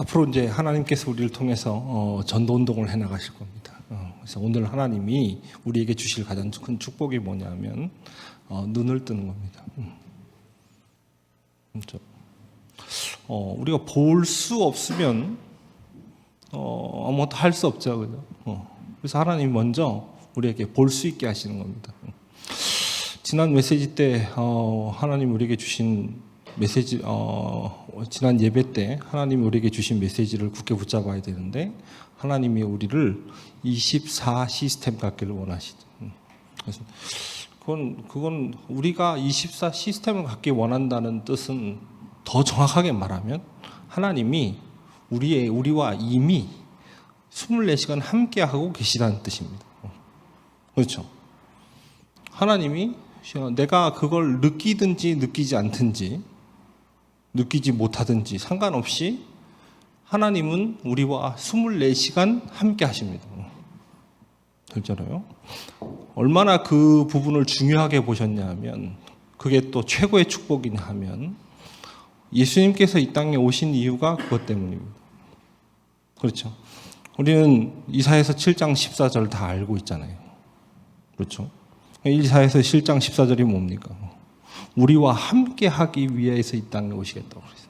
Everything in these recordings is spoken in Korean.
앞으로 이제 하나님께서 우리를 통해서 전도 운동을 해 나가실 겁니다. 그래서 오늘 하나님이 우리에게 주실 가장 큰 축복이 뭐냐면 눈을 뜨는 겁니다. 그렇죠? 우리가 볼 수 없으면 아무것도 할 수 없죠, 그죠? 그래서 하나님이 먼저 우리에게 볼 수 있게 하시는 겁니다. 지난 메시지 때 하나님 우리에게 주신 메시지, 지난 예배 때 하나님이 우리에게 주신 메시지를 굳게 붙잡아야 되는데 하나님이 우리를 24 시스템 갖기를 원하시죠. 그래서 그건 우리가 24 시스템을 갖기 원한다는 뜻은 더 정확하게 말하면 하나님이 우리와 이미 24시간 함께 하고 계시다는 뜻입니다. 그렇죠? 하나님이 내가 그걸 느끼든지 느끼지 않든지 느끼지 못하든지 상관없이 하나님은 우리와 24시간 함께 하십니다. 될잖아요. 얼마나 그 부분을 중요하게 보셨냐 하면 그게 또 최고의 축복이냐 하면 예수님께서 이 땅에 오신 이유가 그것 때문입니다. 그렇죠. 우리는 이사야서 7장 14절 다 알고 있잖아요. 그렇죠. 이사야서 7장 14절이 뭡니까? 우리와 함께 하기 위해서 이 땅에 오시겠다고 그랬어요.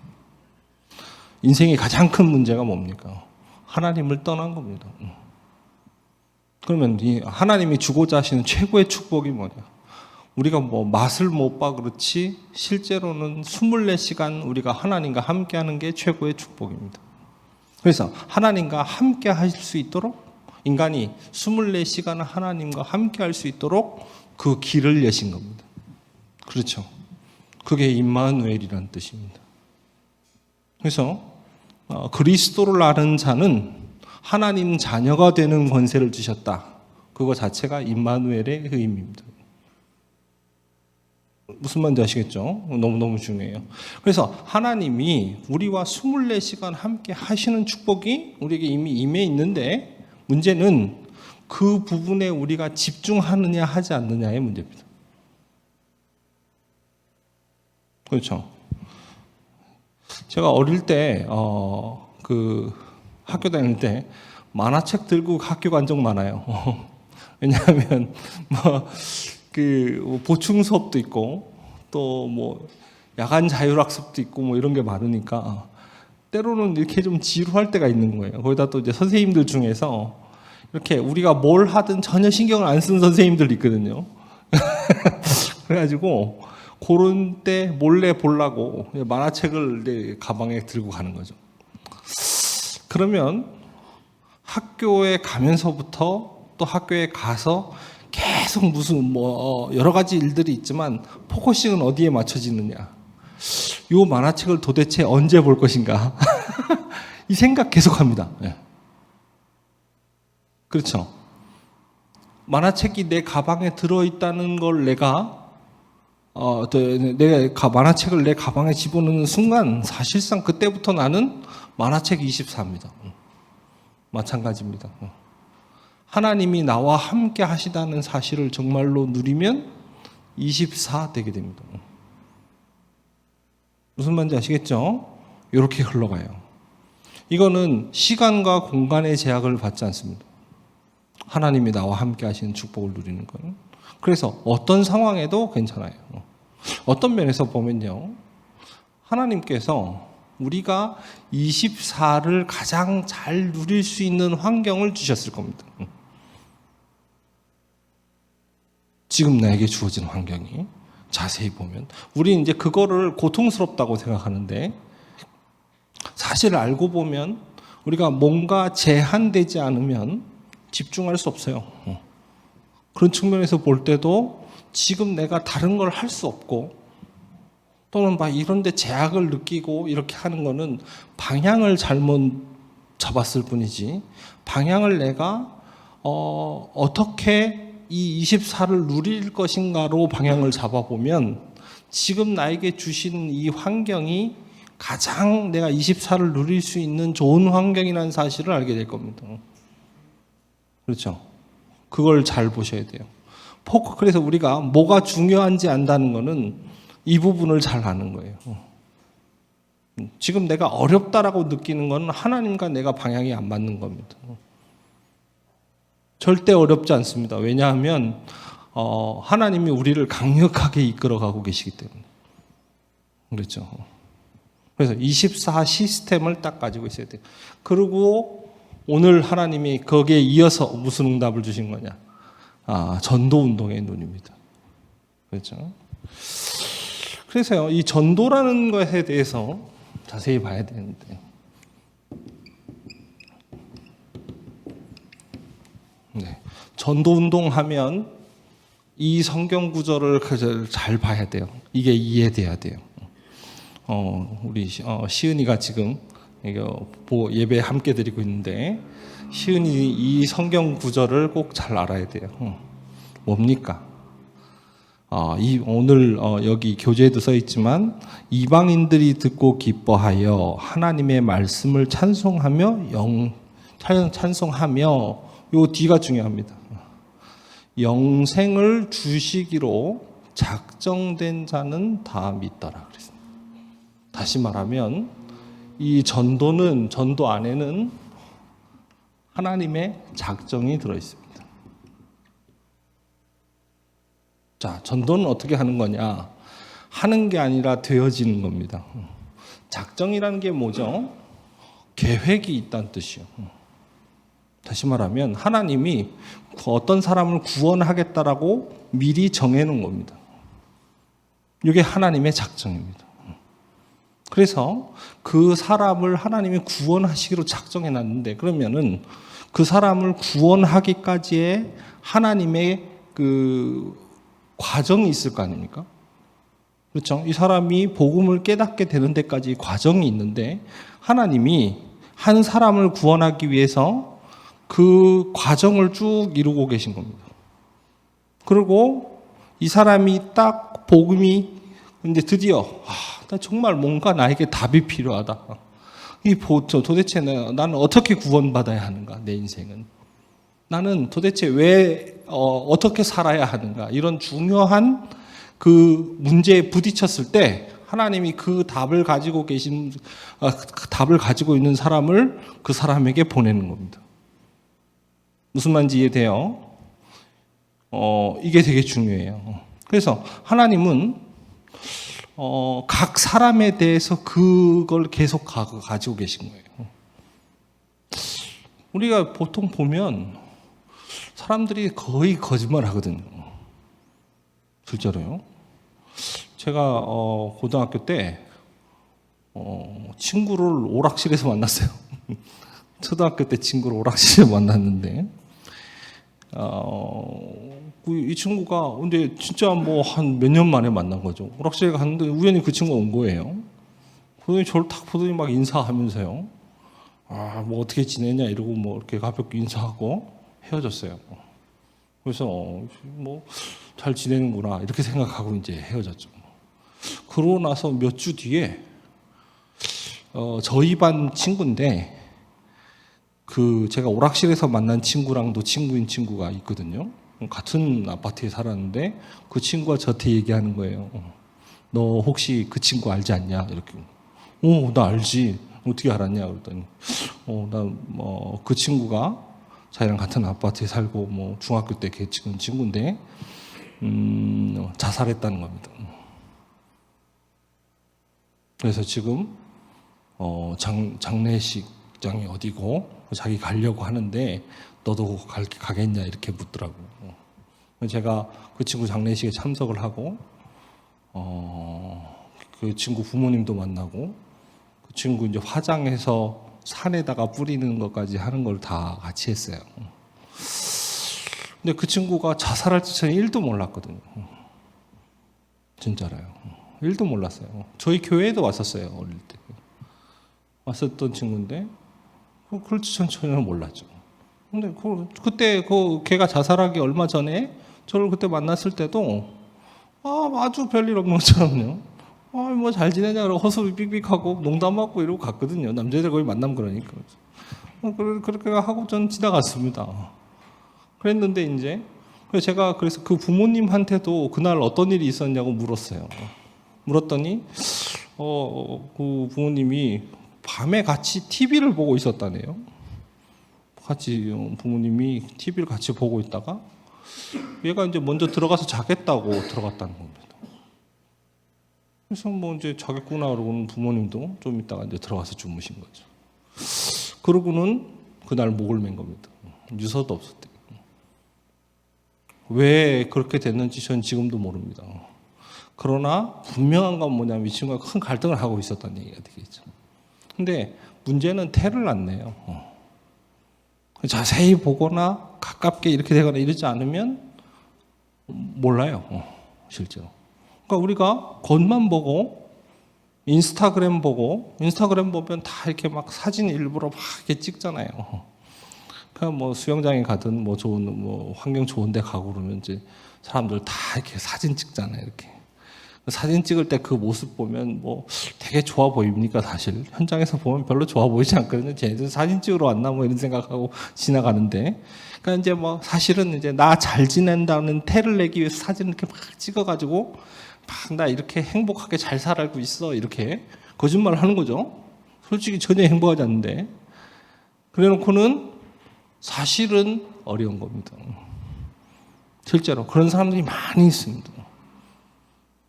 인생의 가장 큰 문제가 뭡니까? 하나님을 떠난 겁니다. 그러면 이 하나님이 주고자 하시는 최고의 축복이 뭐냐? 우리가 맛을 못 봐 그렇지 실제로는 24시간 우리가 하나님과 함께 하는 게 최고의 축복입니다. 그래서 하나님과 함께 하실 수 있도록 인간이 24시간을 하나님과 함께 할 수 있도록 그 길을 여신 겁니다. 그렇죠. 그게 임마누엘이라는 뜻입니다. 그래서 그리스도를 아는 자는 하나님 자녀가 되는 권세를 주셨다. 그거 자체가 임마누엘의 의미입니다. 무슨 말인지 아시겠죠? 너무너무 중요해요. 그래서 하나님이 우리와 24시간 함께 하시는 축복이 우리에게 이미 임해 있는데 문제는 그 부분에 우리가 집중하느냐 하지 않느냐의 문제입니다. 그렇죠. 제가 어릴 때 학교 다닐 때 만화책 들고 학교 간 적 많아요. 왜냐하면 보충 수업도 있고 또 야간 자율학습도 있고 이런 게 많으니까 때로는 이렇게 좀 지루할 때가 있는 거예요. 거기다 또 이제 선생님들 중에서 이렇게 우리가 뭘 하든 전혀 신경을 안 쓰는 선생님들 있거든요. 그래가지고 그런 때 몰래 보려고 만화책을 내 가방에 들고 가는 거죠. 그러면 학교에 가면서부터 또 학교에 가서 계속 무슨 여러 가지 일들이 있지만 포커싱은 어디에 맞춰지느냐. 이 만화책을 도대체 언제 볼 것인가. 이 생각 계속합니다. 네. 그렇죠. 만화책이 내 가방에 들어있다는 걸 내가 만화책을 내 가방에 집어넣는 순간 사실상 그때부터 나는 만화책 24입니다. 마찬가지입니다. 하나님이 나와 함께 하시다는 사실을 정말로 누리면 24 되게 됩니다. 무슨 말인지 아시겠죠? 이렇게 흘러가요. 이거는 시간과 공간의 제약을 받지 않습니다. 하나님이 나와 함께 하시는 축복을 누리는 건. 그래서 어떤 상황에도 괜찮아요. 어떤 면에서 보면요. 하나님께서 우리가 24를 가장 잘 누릴 수 있는 환경을 주셨을 겁니다. 지금 나에게 주어진 환경이 자세히 보면 우리는 이제 그거를 고통스럽다고 생각하는데 사실 알고 보면 우리가 뭔가 제한되지 않으면 집중할 수 없어요. 그런 측면에서 볼 때도 지금 내가 다른 걸 할 수 없고 또는 이런 데 제약을 느끼고 이렇게 하는 거는 방향을 잘못 잡았을 뿐이지 방향을 내가 어떻게 이 24를 누릴 것인가로 방향을 잡아보면 지금 나에게 주신 이 환경이 가장 내가 24를 누릴 수 있는 좋은 환경이라는 사실을 알게 될 겁니다. 그렇죠? 그걸 잘 보셔야 돼요. 그래서 우리가 뭐가 중요한지 안다는 거는 이 부분을 잘 아는 거예요. 지금 내가 어렵다라고 느끼는 건 하나님과 내가 방향이 안 맞는 겁니다. 절대 어렵지 않습니다. 왜냐하면 하나님이 우리를 강력하게 이끌어가고 계시기 때문에. 그렇죠. 그래서 24 시스템을 딱 가지고 있어야 돼요. 그리고 오늘 하나님이 거기에 이어서 무슨 응답을 주신 거냐? 전도 운동의 눈입니다. 그렇죠. 그래서요, 이 전도라는 것에 대해서 자세히 봐야 되는데, 네. 전도 운동하면 이 성경 구절을 잘 봐야 돼요. 이게 이해돼야 돼요. 우리 시은이가 지금 예배 함께 드리고 있는데, 시은이 이 성경 구절을 꼭 잘 알아야 돼요. 뭡니까? 오늘 여기 교재에도 써 있지만, 이방인들이 듣고 기뻐하여 하나님의 말씀을 찬송하며 요 뒤가 중요합니다. 영생을 주시기로 작정된 자는 다 믿더라 그랬습니다. 다시 말하면 이 전도 안에는 하나님의 작정이 들어 있습니다. 자, 전도는 어떻게 하는 거냐? 하는 게 아니라 되어지는 겁니다. 작정이라는 게 뭐죠? 계획이 있다는 뜻이요. 다시 말하면 하나님이 어떤 사람을 구원하겠다라고 미리 정해놓은 겁니다. 이게 하나님의 작정입니다. 그래서 그 사람을 하나님이 구원하시기로 작정해놨는데, 그러면은 그 사람을 구원하기까지의 하나님의 그 과정이 있을 거 아닙니까? 그렇죠? 이 사람이 복음을 깨닫게 되는 데까지 과정이 있는데, 하나님이 한 사람을 구원하기 위해서 그 과정을 쭉 이루고 계신 겁니다. 그리고 이 사람이 딱 복음이 이제 드디어 나 정말 뭔가 나에게 답이 필요하다. 도대체 나는 어떻게 구원받아야 하는가? 내 인생은 나는 도대체 왜 어떻게 살아야 하는가? 이런 중요한 그 문제에 부딪혔을 때 하나님이 그 답을 가지고 있는 사람을 그 사람에게 보내는 겁니다. 무슨 말인지 이해돼요? 이게 되게 중요해요. 그래서 하나님은 각 사람에 대해서 그걸 계속 가지고 계신 거예요. 우리가 보통 보면 사람들이 거의 거짓말 하거든요. 실제로요. 제가 고등학교 때 친구를 오락실에서 만났어요. 초등학교 때 친구를 오락실에서 만났는데, 이 친구가 근데 진짜 뭐 한 몇 년 만에 만난 거죠. 오락실에 갔는데 우연히 그 친구가 온 거예요. 그러더니 저를 탁 보더니 막 인사하면서요. 뭐 어떻게 지내냐 이러고 뭐 이렇게 가볍게 인사하고 헤어졌어요. 그래서 뭐 잘 지내는구나 이렇게 생각하고 이제 헤어졌죠. 그러고 나서 몇 주 뒤에 저희 반 친구인데, 제가 오락실에서 만난 친구랑도 친구인 친구가 있거든요. 같은 아파트에 살았는데 그 친구가 저한테 얘기하는 거예요. 너 혹시 그 친구 알지 않냐? 이렇게. 나 알지. 어떻게 알았냐? 그랬더니 그 친구가 자기랑 같은 아파트에 살고 뭐 중학교 때 지금 친구인데 자살했다는 겁니다. 그래서 지금 장례식장이 어디고 자기 가려고 하는데 너도 가겠냐 이렇게 묻더라고요. 제가 그 친구 장례식에 참석을 하고 그 친구 부모님도 만나고 그 친구 이제 화장해서 산에다가 뿌리는 것까지 하는 걸 다 같이 했어요. 근데 그 친구가 자살할 줄 저는 1도 몰랐거든요. 진짜로요. 1도 몰랐어요. 저희 교회에도 왔었어요. 어릴 때. 왔었던 친구인데 그럴 줄 전혀 몰랐죠. 근데 그때 걔가 자살하기 얼마 전에 저를 그때 만났을 때도 아주 별일 없는 것처럼요. 뭐 잘 지내냐 그러고 허수비 삑삑하고 농담하고 이러고 갔거든요. 남자들 거의 만나면 그러니까. 그렇게 하고 전 지나갔습니다. 그랬는데 이제 그래서 그 부모님한테도 그날 어떤 일이 있었냐고 물었어요. 물었더니 그 부모님이 밤에 같이 TV를 보고 있었다네요. 같이 부모님이 TV를 같이 보고 있다가 얘가 이제 먼저 들어가서 자겠다고 들어갔다는 겁니다. 그래서 뭐 이제 자겠구나 그러고는 부모님도 좀 있다가 이제 들어가서 주무신 거죠. 그러고는 그날 목을 맨 겁니다. 유서도 없었대요. 왜 그렇게 됐는지 전 지금도 모릅니다. 그러나 분명한 건 뭐냐면 이 친구가 큰 갈등을 하고 있었다는 얘기가 되겠죠. 근데 문제는 태를 났네요. 자세히 보거나 가깝게 이렇게 되거나 이러지 않으면 몰라요. 실제로. 그러니까 우리가 겉만 보고 인스타그램 보면 다 이렇게 막 사진 일부러 막 이렇게 찍잖아요. 그냥 뭐 수영장에 가든 뭐 좋은 뭐 환경 좋은 데 가고 그러면 이제 사람들 다 이렇게 사진 찍잖아요. 이렇게. 사진 찍을 때 그 모습 보면 뭐 되게 좋아 보입니까? 사실 현장에서 보면 별로 좋아 보이지 않거든요. 쟤들 사진 찍으러 왔나 뭐 이런 생각하고 지나가는데, 그러니까 이제 뭐 사실은 이제 나 잘 지낸다는 태를 내기 위해서 사진을 이렇게 막 찍어가지고 막 나 이렇게 행복하게 잘 살고 있어 이렇게 거짓말을 하는 거죠. 솔직히 전혀 행복하지 않는데, 그래놓고는 사실은 어려운 겁니다. 실제로 그런 사람들이 많이 있습니다.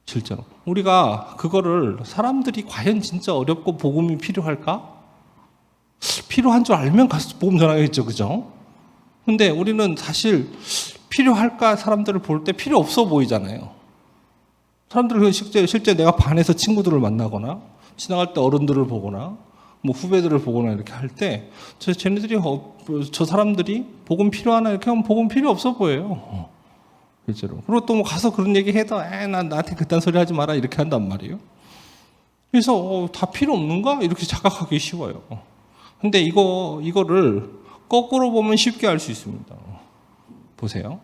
실제로 우리가 그거를 사람들이 과연 진짜 어렵고 복음이 필요할까? 필요한 줄 알면 가서 복음 전하겠죠, 그죠? 근데 우리는 사실 필요할까 사람들을 볼 때 필요 없어 보이잖아요. 사람들은 실제 내가 반에서 친구들을 만나거나 지나갈 때 어른들을 보거나 뭐 후배들을 보거나 이렇게 할 때 쟤네들이 저 사람들이 복음 필요하나 이렇게 하면 복음 필요 없어 보여요. 실제로. 그리고 또 뭐 가서 그런 얘기 해도 난 나한테 그딴 소리 하지 마라 이렇게 한단 말이에요. 그래서 다 필요 없는가 이렇게 착각하기 쉬워요. 근데 이거를 거꾸로 보면 쉽게 알 수 있습니다. 보세요.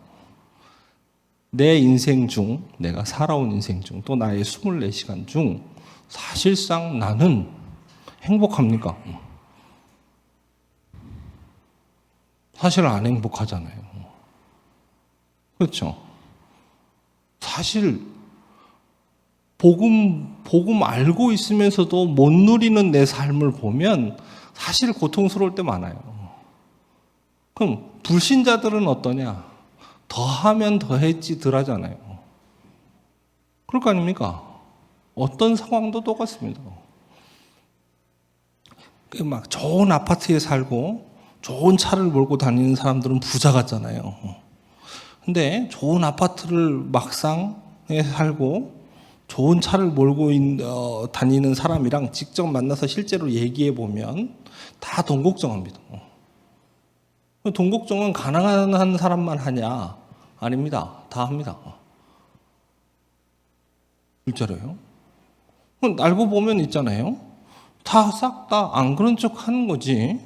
내 인생 중, 내가 살아온 인생 중, 또 나의 24시간 중 사실상 나는 행복합니까? 사실 안 행복하잖아요. 그렇죠? 사실 복음 알고 있으면서도 못 누리는 내 삶을 보면 사실 고통스러울 때 많아요. 그럼 불신자들은 어떠냐? 더하면 더했지 덜하잖아요. 그럴 거 아닙니까? 어떤 상황도 똑같습니다. 막 좋은 아파트에 살고 좋은 차를 몰고 다니는 사람들은 부자 같잖아요. 근데 좋은 아파트를 막상에 살고 좋은 차를 몰고 다니는 사람이랑 직접 만나서 실제로 얘기해 보면 다 돈 걱정합니다. 돈 걱정은 가난한 사람만 하냐? 아닙니다. 다 합니다. 실제로요. 알고 보면 있잖아요. 다 싹 다 안 그런 척 하는 거지.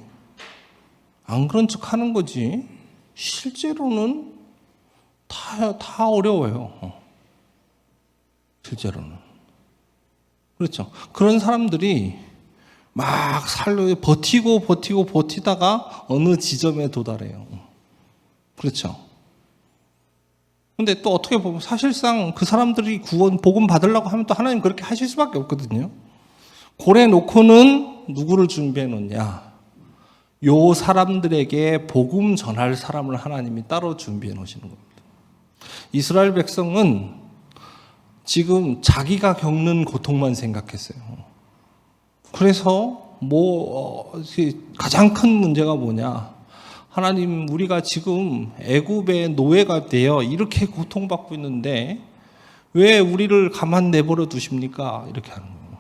안 그런 척 하는 거지. 실제로는 다 어려워요. 실제로는. 그렇죠. 그런 사람들이 막 버티다가 어느 지점에 도달해요. 그렇죠. 근데 또 어떻게 보면 사실상 그 사람들이 복음 받으려고 하면 또 하나님 그렇게 하실 수밖에 없거든요. 고래 놓고는 누구를 준비해 놓냐? 요 사람들에게 복음 전할 사람을 하나님이 따로 준비해 놓으시는 겁니다. 이스라엘 백성은 지금 자기가 겪는 고통만 생각했어요. 그래서 가장 큰 문제가 뭐냐? 하나님, 우리가 지금 애굽의 노예가 되어 이렇게 고통받고 있는데 왜 우리를 가만 내버려 두십니까? 이렇게 하는 거예요.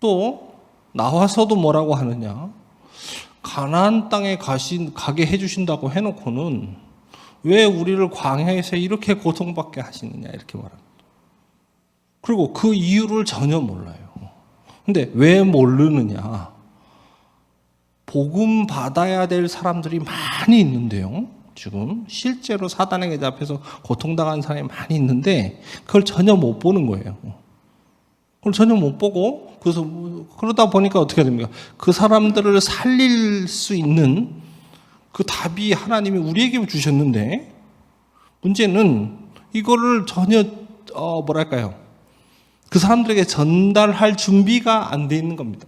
또 나와서도 뭐라고 하느냐? 가나안 땅에 가게 해주신다고 해놓고는 왜 우리를 광야에서 이렇게 고통받게 하시느냐 이렇게 말합니다. 그리고 그 이유를 전혀 몰라요. 근데 왜 모르느냐? 복음 받아야 될 사람들이 많이 있는데요. 지금 실제로 사단에게 잡혀서 고통당하는 사람이 많이 있는데 그걸 전혀 못 보는 거예요. 그걸 전혀 못 보고 그러다 보니까 어떻게 됩니까? 그 사람들을 살릴 수 있는 그 답이 하나님이 우리에게 주셨는데 문제는 이거를 전혀 그 사람들에게 전달할 준비가 안 돼 있는 겁니다.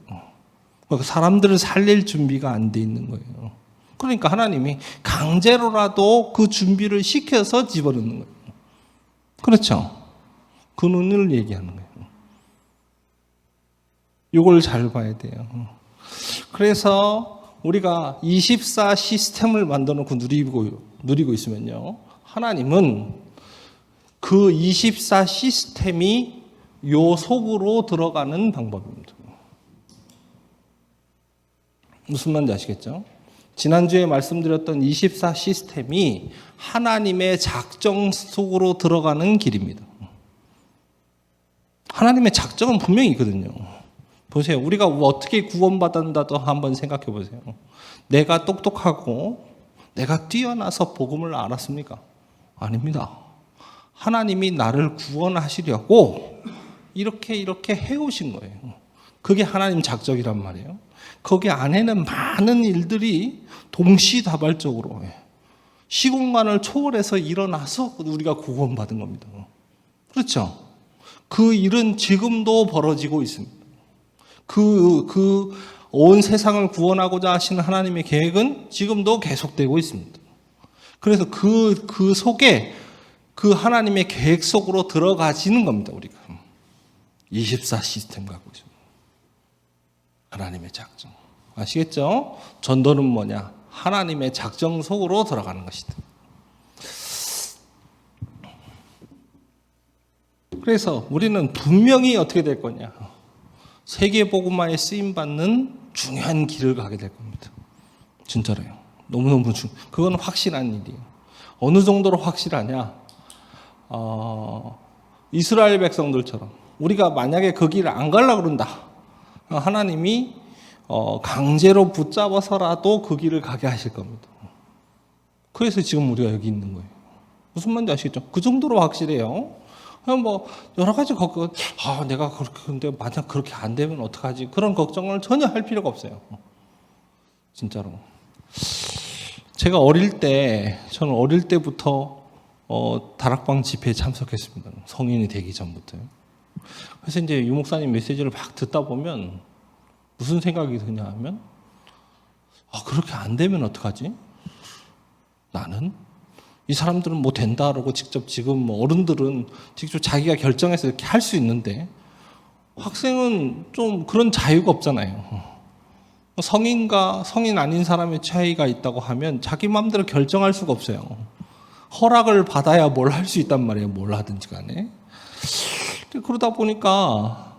그 사람들을 살릴 준비가 안 돼 있는 거예요. 그러니까 하나님이 강제로라도 그 준비를 시켜서 집어넣는 거예요. 그렇죠? 그 눈을 얘기하는 거예요. 이걸 잘 봐야 돼요. 그래서 우리가 24 시스템을 만들어 놓고 누리고 있으면요. 하나님은 그 24 시스템이 요 속으로 들어가는 방법입니다. 무슨 말인지 아시겠죠? 지난주에 말씀드렸던 24 시스템이 하나님의 작정 속으로 들어가는 길입니다. 하나님의 작정은 분명히 있거든요. 보세요. 우리가 어떻게 구원받았다도 한번 생각해 보세요. 내가 똑똑하고 내가 뛰어나서 복음을 알았습니까? 아닙니다. 하나님이 나를 구원하시려고 이렇게 해오신 거예요. 그게 하나님 작정이란 말이에요. 거기 안에는 많은 일들이 동시다발적으로 시공간을 초월해서 일어나서 우리가 구원받은 겁니다. 그렇죠? 그 일은 지금도 벌어지고 있습니다. 온 세상을 구원하고자 하시는 하나님의 계획은 지금도 계속되고 있습니다. 그래서 그 속에 그 하나님의 계획 속으로 들어가지는 겁니다, 우리가. 24 시스템 갖고 있습니다. 하나님의 작정. 아시겠죠? 전도는 뭐냐? 하나님의 작정 속으로 들어가는 것이다. 그래서 우리는 분명히 어떻게 될 거냐? 세계복음화에 쓰임받는 중요한 길을 가게 될 겁니다. 진짜로요. 너무너무 그건 확실한 일이에요. 어느 정도로 확실하냐? 이스라엘 백성들처럼 우리가 만약에 그 길을 안 가려고 그런다. 하나님이 강제로 붙잡아서라도 그 길을 가게 하실 겁니다. 그래서 지금 우리가 여기 있는 거예요. 무슨 말인지 아시겠죠? 그 정도로 확실해요. 뭐 여러 가지 걱정, 내가 그렇게 근데 만약 그렇게 안 되면 어떡하지? 그런 걱정을 전혀 할 필요가 없어요. 진짜로. 제가 저는 어릴 때부터 다락방 집회에 참석했습니다. 성인이 되기 전부터요. 그래서 이제 유 목사님 메시지를 막 듣다 보면 무슨 생각이 드냐 하면, 그렇게 안 되면 어떡하지? 나는? 이 사람들은 뭐 된다 그러고 직접 지금 뭐 어른들은 직접 자기가 결정해서 이렇게 할 수 있는데 학생은 좀 그런 자유가 없잖아요. 성인과 성인 아닌 사람의 차이가 있다고 하면 자기 마음대로 결정할 수가 없어요. 허락을 받아야 뭘 할 수 있단 말이에요. 뭘 하든지 간에. 그러다 보니까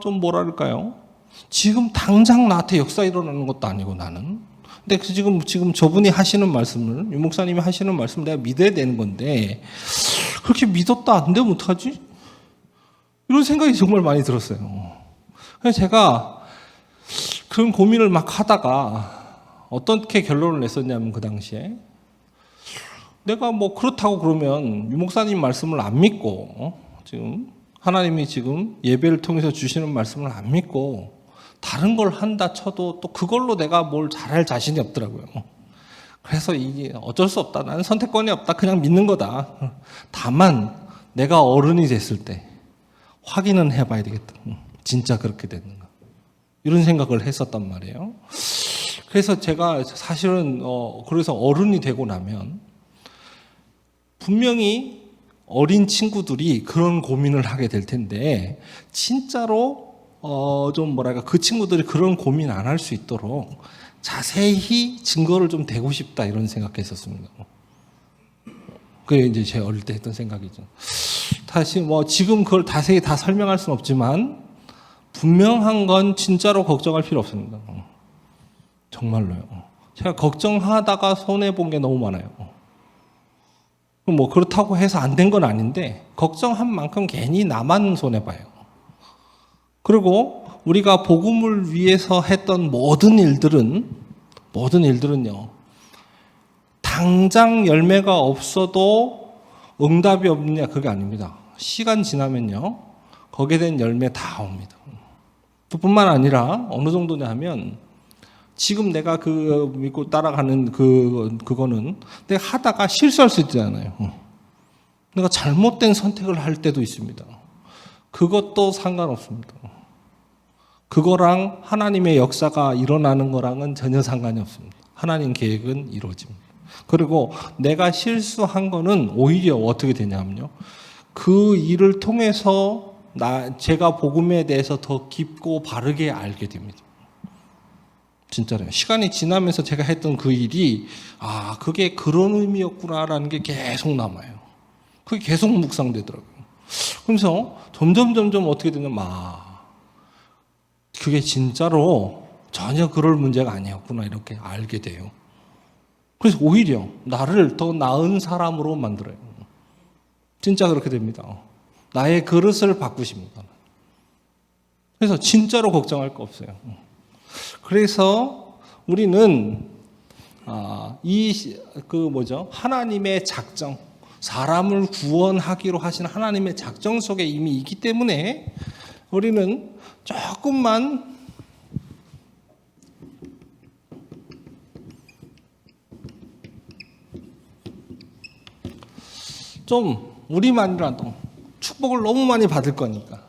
좀 뭐랄까요? 지금 당장 나한테 역사 일어나는 것도 아니고 나는. 근데 지금 저분이 하시는 말씀을, 유 목사님이 하시는 말씀을 내가 믿어야 되는 건데 그렇게 믿었다 안 되면 어떡하지? 이런 생각이 정말 많이 들었어요. 그래서 제가 그런 고민을 막 하다가 어떻게 결론을 냈었냐면 그 당시에 내가 뭐 그렇다고 그러면 유 목사님 말씀을 안 믿고 지금 하나님이 지금 예배를 통해서 주시는 말씀을 안 믿고 다른 걸 한다 쳐도 또 그걸로 내가 뭘 잘할 자신이 없더라고요. 그래서 이게 어쩔 수 없다. 나는 선택권이 없다. 그냥 믿는 거다. 다만 내가 어른이 됐을 때 확인은 해봐야 되겠다. 진짜 그렇게 됐는가. 이런 생각을 했었단 말이에요. 그래서 제가 사실은 그래서 어른이 되고 나면 분명히 어린 친구들이 그런 고민을 하게 될 텐데 진짜로 좀 뭐랄까 그 친구들이 그런 고민 안 할 수 있도록 자세히 증거를 좀 대고 싶다 이런 생각했었습니다. 그게 이제 제 어릴 때 했던 생각이죠. 다시 뭐 지금 그걸 자세히 다 설명할 수는 없지만 분명한 건 진짜로 걱정할 필요 없습니다. 정말로요. 제가 걱정하다가 손해 본 게 너무 많아요. 뭐 그렇다고 해서 안 된 건 아닌데 걱정한 만큼 괜히 나만 손해 봐요. 그리고 우리가 복음을 위해서 했던 모든 일들은요, 당장 열매가 없어도 응답이 없느냐, 그게 아닙니다. 시간 지나면요, 거기에 대한 열매 다 옵니다. 뿐만 아니라 어느 정도냐 하면 지금 내가 그 믿고 따라가는 그거는 내가 하다가 실수할 수 있잖아요. 내가 잘못된 선택을 할 때도 있습니다. 그것도 상관없습니다. 그거랑 하나님의 역사가 일어나는 거랑은 전혀 상관이 없습니다. 하나님 계획은 이루어집니다. 그리고 내가 실수한 거는 오히려 어떻게 되냐면요. 그 일을 통해서 제가 복음에 대해서 더 깊고 바르게 알게 됩니다. 진짜로요. 시간이 지나면서 제가 했던 그 일이 그게 그런 의미였구나라는 게 계속 남아요. 그게 계속 묵상되더라고요. 그래서 점점 어떻게 되냐면 그게 진짜로 전혀 그럴 문제가 아니었구나 이렇게 알게 돼요. 그래서 오히려 나를 더 나은 사람으로 만들어요. 진짜 그렇게 됩니다. 나의 그릇을 바꾸십니다. 그래서 진짜로 걱정할 거 없어요. 그래서 우리는 하나님의 작정, 사람을 구원하기로 하신 하나님의 작정 속에 이미 있기 때문에 우리는 조금만 우리만이라도 축복을 너무 많이 받을 거니까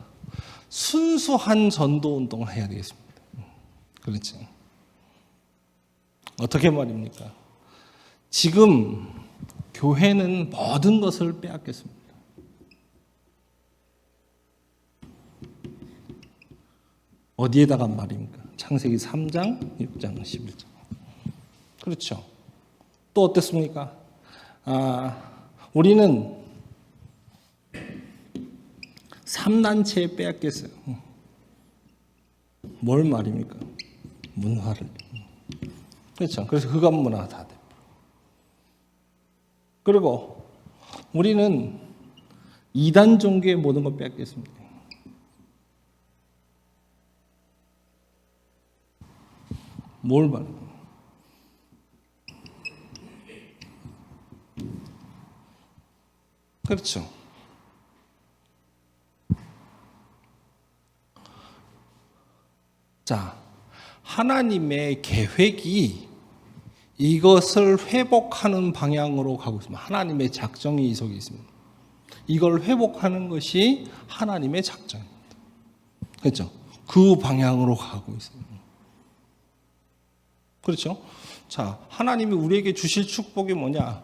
순수한 전도 운동을 해야 되겠습니다. 그렇지? 어떻게 말입니까? 지금 교회는 모든 것을 빼앗겼습니다. 어디에다가 말입니까? 창세기 3장, 6장, 11장. 그렇죠? 또 어땠습니까? 우리는 3단체에 빼앗겼어요. 뭘 말입니까? 문화를. 그렇죠? 그래서 흑암 문화가 다 돼. 그리고 우리는 이단 종교의 모든 걸 빼앗겼습니다. 뭘 말입니까? 그렇죠. 자, 하나님의 계획이 이것을 회복하는 방향으로 가고 있습니다. 하나님의 작정이 이 속에 있습니다. 이걸 회복하는 것이 하나님의 작정입니다. 그렇죠? 그 방향으로 가고 있어요. 그렇죠? 자, 하나님이 우리에게 주실 축복이 뭐냐?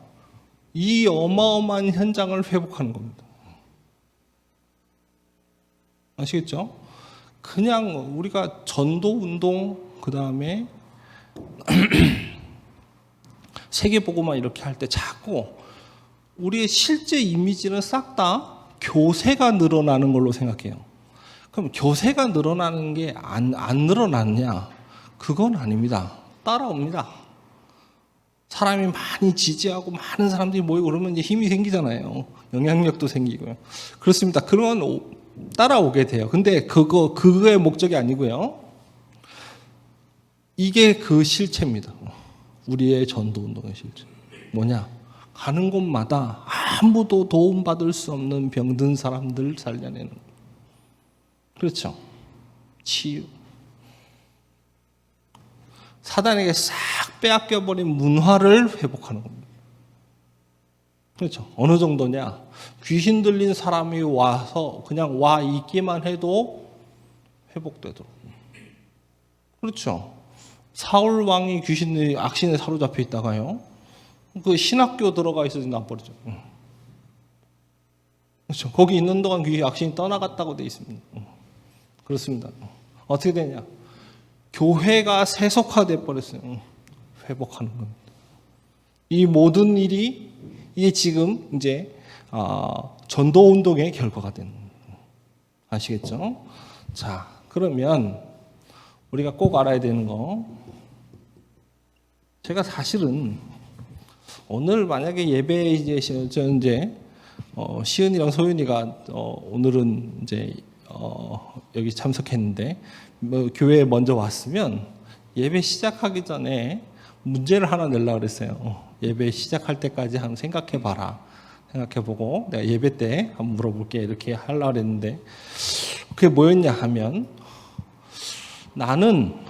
이 어마어마한 현장을 회복하는 겁니다. 아시겠죠? 그냥 우리가 전도 운동, 그 다음에 세계보고만 이렇게 할 때 자꾸 우리의 실제 이미지는 싹 다 교세가 늘어나는 걸로 생각해요. 그럼 교세가 늘어나는 게 안 늘어났냐? 그건 아닙니다. 따라옵니다. 사람이 많이 지지하고 많은 사람들이 모이고 그러면 이제 힘이 생기잖아요. 영향력도 생기고요. 그렇습니다. 그러면 따라오게 돼요. 근데 그거의 목적이 아니고요. 이게 그 실체입니다. 우리의 전도운동의 실체. 뭐냐? 가는 곳마다 아무도 도움받을 수 없는 병든 사람들 살려내는 거. 그렇죠? 치유. 사단에게 싹 빼앗겨버린 문화를 회복하는 겁니다. 그렇죠? 어느 정도냐? 귀신 들린 사람이 와서 그냥 와 있기만 해도 회복되도록. 그렇죠? 사울 왕이 악신에 사로잡혀 있다가요. 그 신학교 들어가 있어서 나버리죠. 그렇죠? 거기 있는 동안 악신이 떠나갔다고 돼 있습니다. 그렇습니다. 어떻게 되냐? 교회가 세속화돼 버렸어요. 회복하는 겁니다. 이 모든 일이 이게 지금 이제 전도 운동의 결과가 되는 거예요. 아시겠죠? 자, 그러면 우리가 꼭 알아야 되는 거, 제가 사실은 오늘 만약에 예배에 이제 시은이랑 소윤이가 오늘은 이제 여기 참석했는데 교회에 먼저 왔으면 예배 시작하기 전에 문제를 하나 내려고 그랬어요. 예배 시작할 때까지 한번 생각해봐라. 생각해보고 내가 예배 때 한번 물어볼게 이렇게 하려고 그랬는데 그게 뭐였냐 하면 나는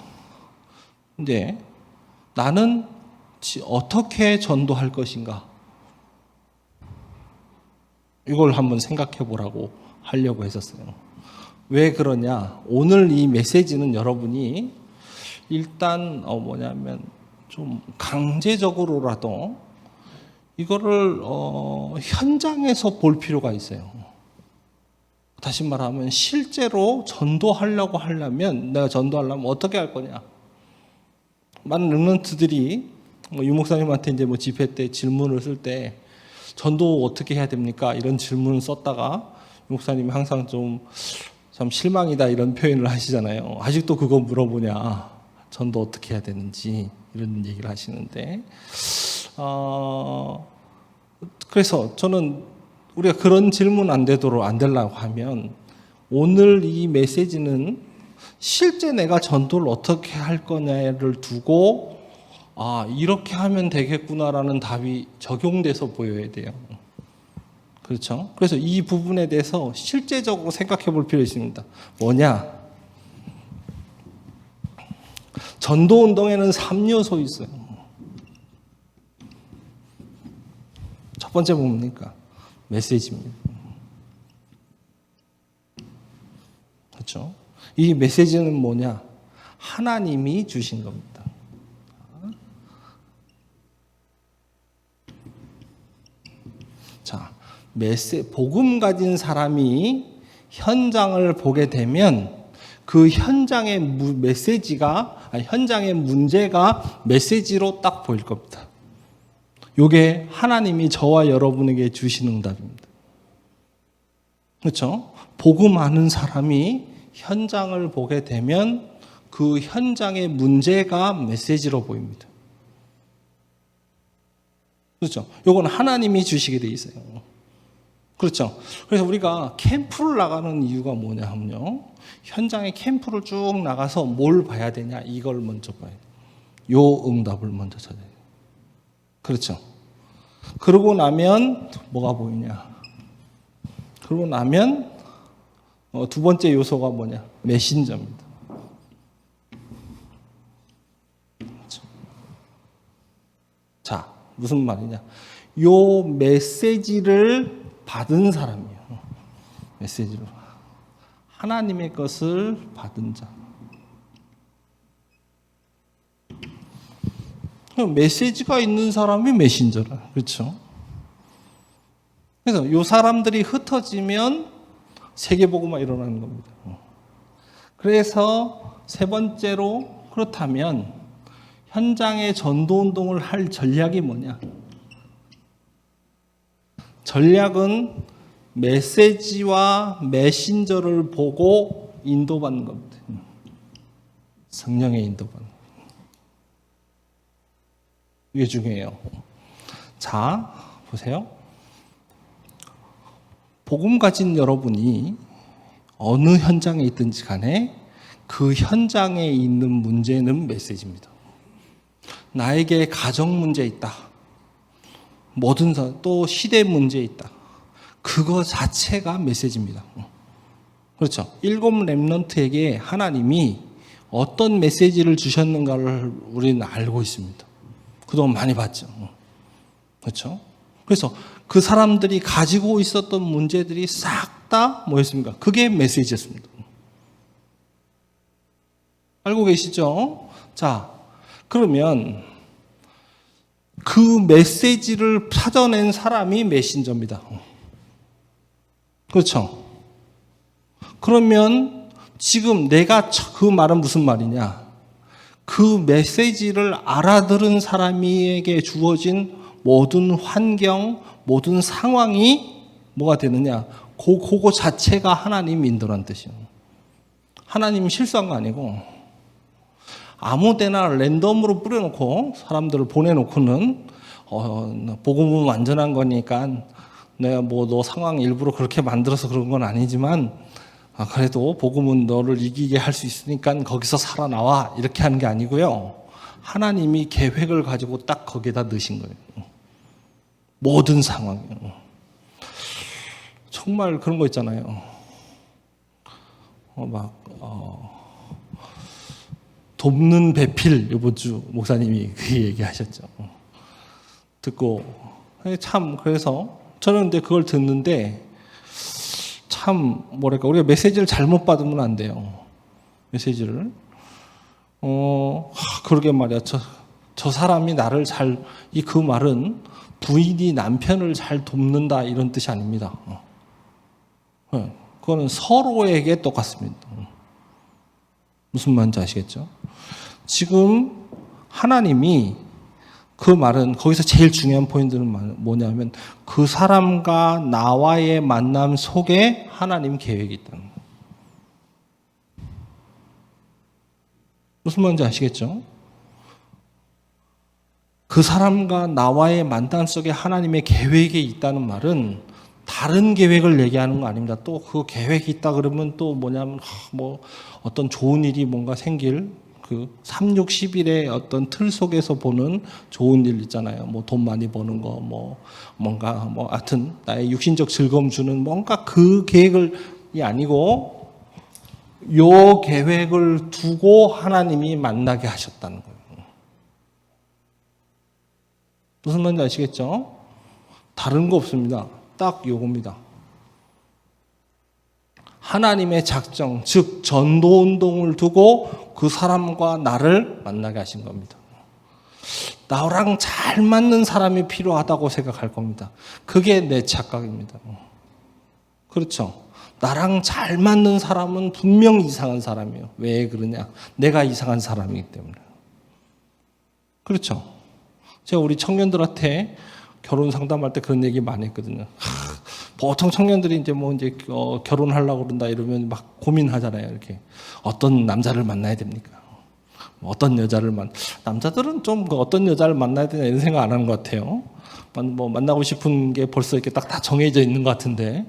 어떻게 전도할 것인가 이걸 한번 생각해보라고 하려고 했었어요. 왜 그러냐? 오늘 이 메시지는 여러분이 일단 뭐냐면 좀 강제적으로라도 이거를 현장에서 볼 필요가 있어요. 다시 말하면 실제로 전도하려고 하려면 내가 전도하려면 어떻게 할 거냐? 많은 렘넌트들이 유 목사님한테 이제 뭐 집회 때 질문을 쓸 때 전도 어떻게 해야 됩니까? 이런 질문을 썼다가 유 목사님이 항상 좀 참 실망이다 이런 표현을 하시잖아요. 아직도 그거 물어보냐? 전도 어떻게 해야 되는지 이런 얘기를 하시는데 그래서 저는 우리가 그런 질문 안 되도록 안 되려고 하면 오늘 이 메시지는 실제 내가 전도를 어떻게 할 거냐를 두고 이렇게 하면 되겠구나라는 답이 적용돼서 보여야 돼요. 그렇죠? 그래서 이 부분에 대해서 실제적으로 생각해 볼 필요 있습니다. 뭐냐? 전도 운동에는 3요소 있어요. 첫 번째 뭡니까? 메시지입니다. 그렇죠? 이 메시지는 뭐냐? 하나님이 주신 겁니다. 자, 복음 가진 사람이 현장을 보게 되면 그 현장의 현장의 문제가 메시지로 딱 보일 겁니다. 이게 하나님이 저와 여러분에게 주신 응답입니다. 그렇죠? 복음 아는 사람이 현장을 보게 되면 그 현장의 문제가 메시지로 보입니다. 그렇죠? 이건 하나님이 주시게 돼 있어요. 그렇죠? 그래서 우리가 캠프를 나가는 이유가 뭐냐 하면요. 현장에 캠프를 쭉 나가서 뭘 봐야 되냐 이걸 먼저 봐야 돼요. 요 응답을 먼저 찾아야 돼요. 그렇죠? 그러고 나면 뭐가 보이냐? 그러고 나면 두 번째 요소가 뭐냐? 메신저입니다. 그렇죠? 자, 무슨 말이냐? 요 메시지를 받은 사람이에요. 메시지를 하나님의 것을 받은 자. 메시지가 있는 사람이 메신저라. 그렇죠? 그래서 요 사람들이 흩어지면 세계복음화 일어나는 겁니다. 그래서 세 번째로 그렇다면 현장에 전도운동을 할 전략이 뭐냐? 전략은 메시지와 메신저를 보고 인도받는 겁니다. 성령의 인도받는 겁니다. 이게 중요해요. 자, 보세요. 복음 가진 여러분이 어느 현장에 있든지 간에 그 현장에 있는 문제는 메시지입니다. 나에게 가정 문제 있다. 뭐든 또 시대 문제 있다. 그거 자체가 메시지입니다. 그렇죠? 7 렘넌트에게 하나님이 어떤 메시지를 주셨는가를 우리는 알고 있습니다. 그동안 많이 봤죠. 그렇죠? 그래서 그 사람들이 가지고 있었던 문제들이 싹 다 뭐였습니까? 그게 메시지였습니다. 알고 계시죠? 자, 그러면 그 메시지를 찾아낸 사람이 메신저입니다. 그렇죠? 그러면 지금 내가 그 말은 무슨 말이냐? 그 메시지를 알아들은 사람에게 주어진 모든 환경, 모든 상황이 뭐가 되느냐? 그거 자체가 하나님 인도란 뜻이에요. 하나님 실수한 거 아니고 아무데나 랜덤으로 뿌려놓고 사람들을 보내놓고는 복음은 완전한 거니까 내가 뭐 너 상황 일부러 그렇게 만들어서 그런 건 아니지만 그래도 복음은 너를 이기게 할 수 있으니까 거기서 살아나와 이렇게 하는 게 아니고요. 하나님이 계획을 가지고 딱 거기에다 넣으신 거예요. 모든 상황이요. 정말 그런 거 있잖아요. 돕는 배필 이번 주 목사님이 그 얘기하셨죠. 듣고 참 그래서 저는 근데 그걸 듣는데 참 참 뭐랄까 우리가 메시지를 잘못 받으면 안 돼요. 메시지를 그러게 말이야. 저 사람이 나를 그 말은 부인이 남편을 잘 돕는다 이런 뜻이 아닙니다. 그거는 서로에게 똑같습니다. 무슨 말인지 아시겠죠? 지금 하나님이 그 말은 거기서 제일 중요한 포인트는 뭐냐면 그 사람과 나와의 만남 속에 하나님 계획이 있다는 거예요. 무슨 말인지 아시겠죠? 그 사람과 나와의 만남 속에 하나님의 계획이 있다는 말은 다른 계획을 얘기하는 거 아닙니다. 또 그 계획이 있다 그러면 또 뭐냐면 뭐 어떤 좋은 일이 뭔가 생길 그 3, 6, 10일의 어떤 틀 속에서 보는 좋은 일 있잖아요. 뭐 돈 많이 버는 거, 뭐 뭔가 뭐 하여튼 나의 육신적 즐거움 주는 뭔가 그 계획이 아니고 요 계획을 두고 하나님이 만나게 하셨다는 거예요. 무슨 말인지 아시겠죠? 다른 거 없습니다. 딱 요겁니다. 하나님의 작정, 즉 전도운동을 두고 그 사람과 나를 만나게 하신 겁니다. 나랑 잘 맞는 사람이 필요하다고 생각할 겁니다. 그게 내 착각입니다. 그렇죠? 나랑 잘 맞는 사람은 분명 이상한 사람이에요. 왜 그러냐? 내가 이상한 사람이기 때문에. 그렇죠? 제가 우리 청년들한테 결혼 상담할 때 그런 얘기 많이 했거든요. 보통 청년들이 이제 결혼하려고 그런다 이러면 막 고민하잖아요. 이렇게 어떤 남자를 만나야 됩니까? 어떤 여자를 남자들은 좀 어떤 여자를 만나야 되냐 이런 생각 안 하는 것 같아요. 뭐 만나고 싶은 게 벌써 이렇게 딱 다 정해져 있는 것 같은데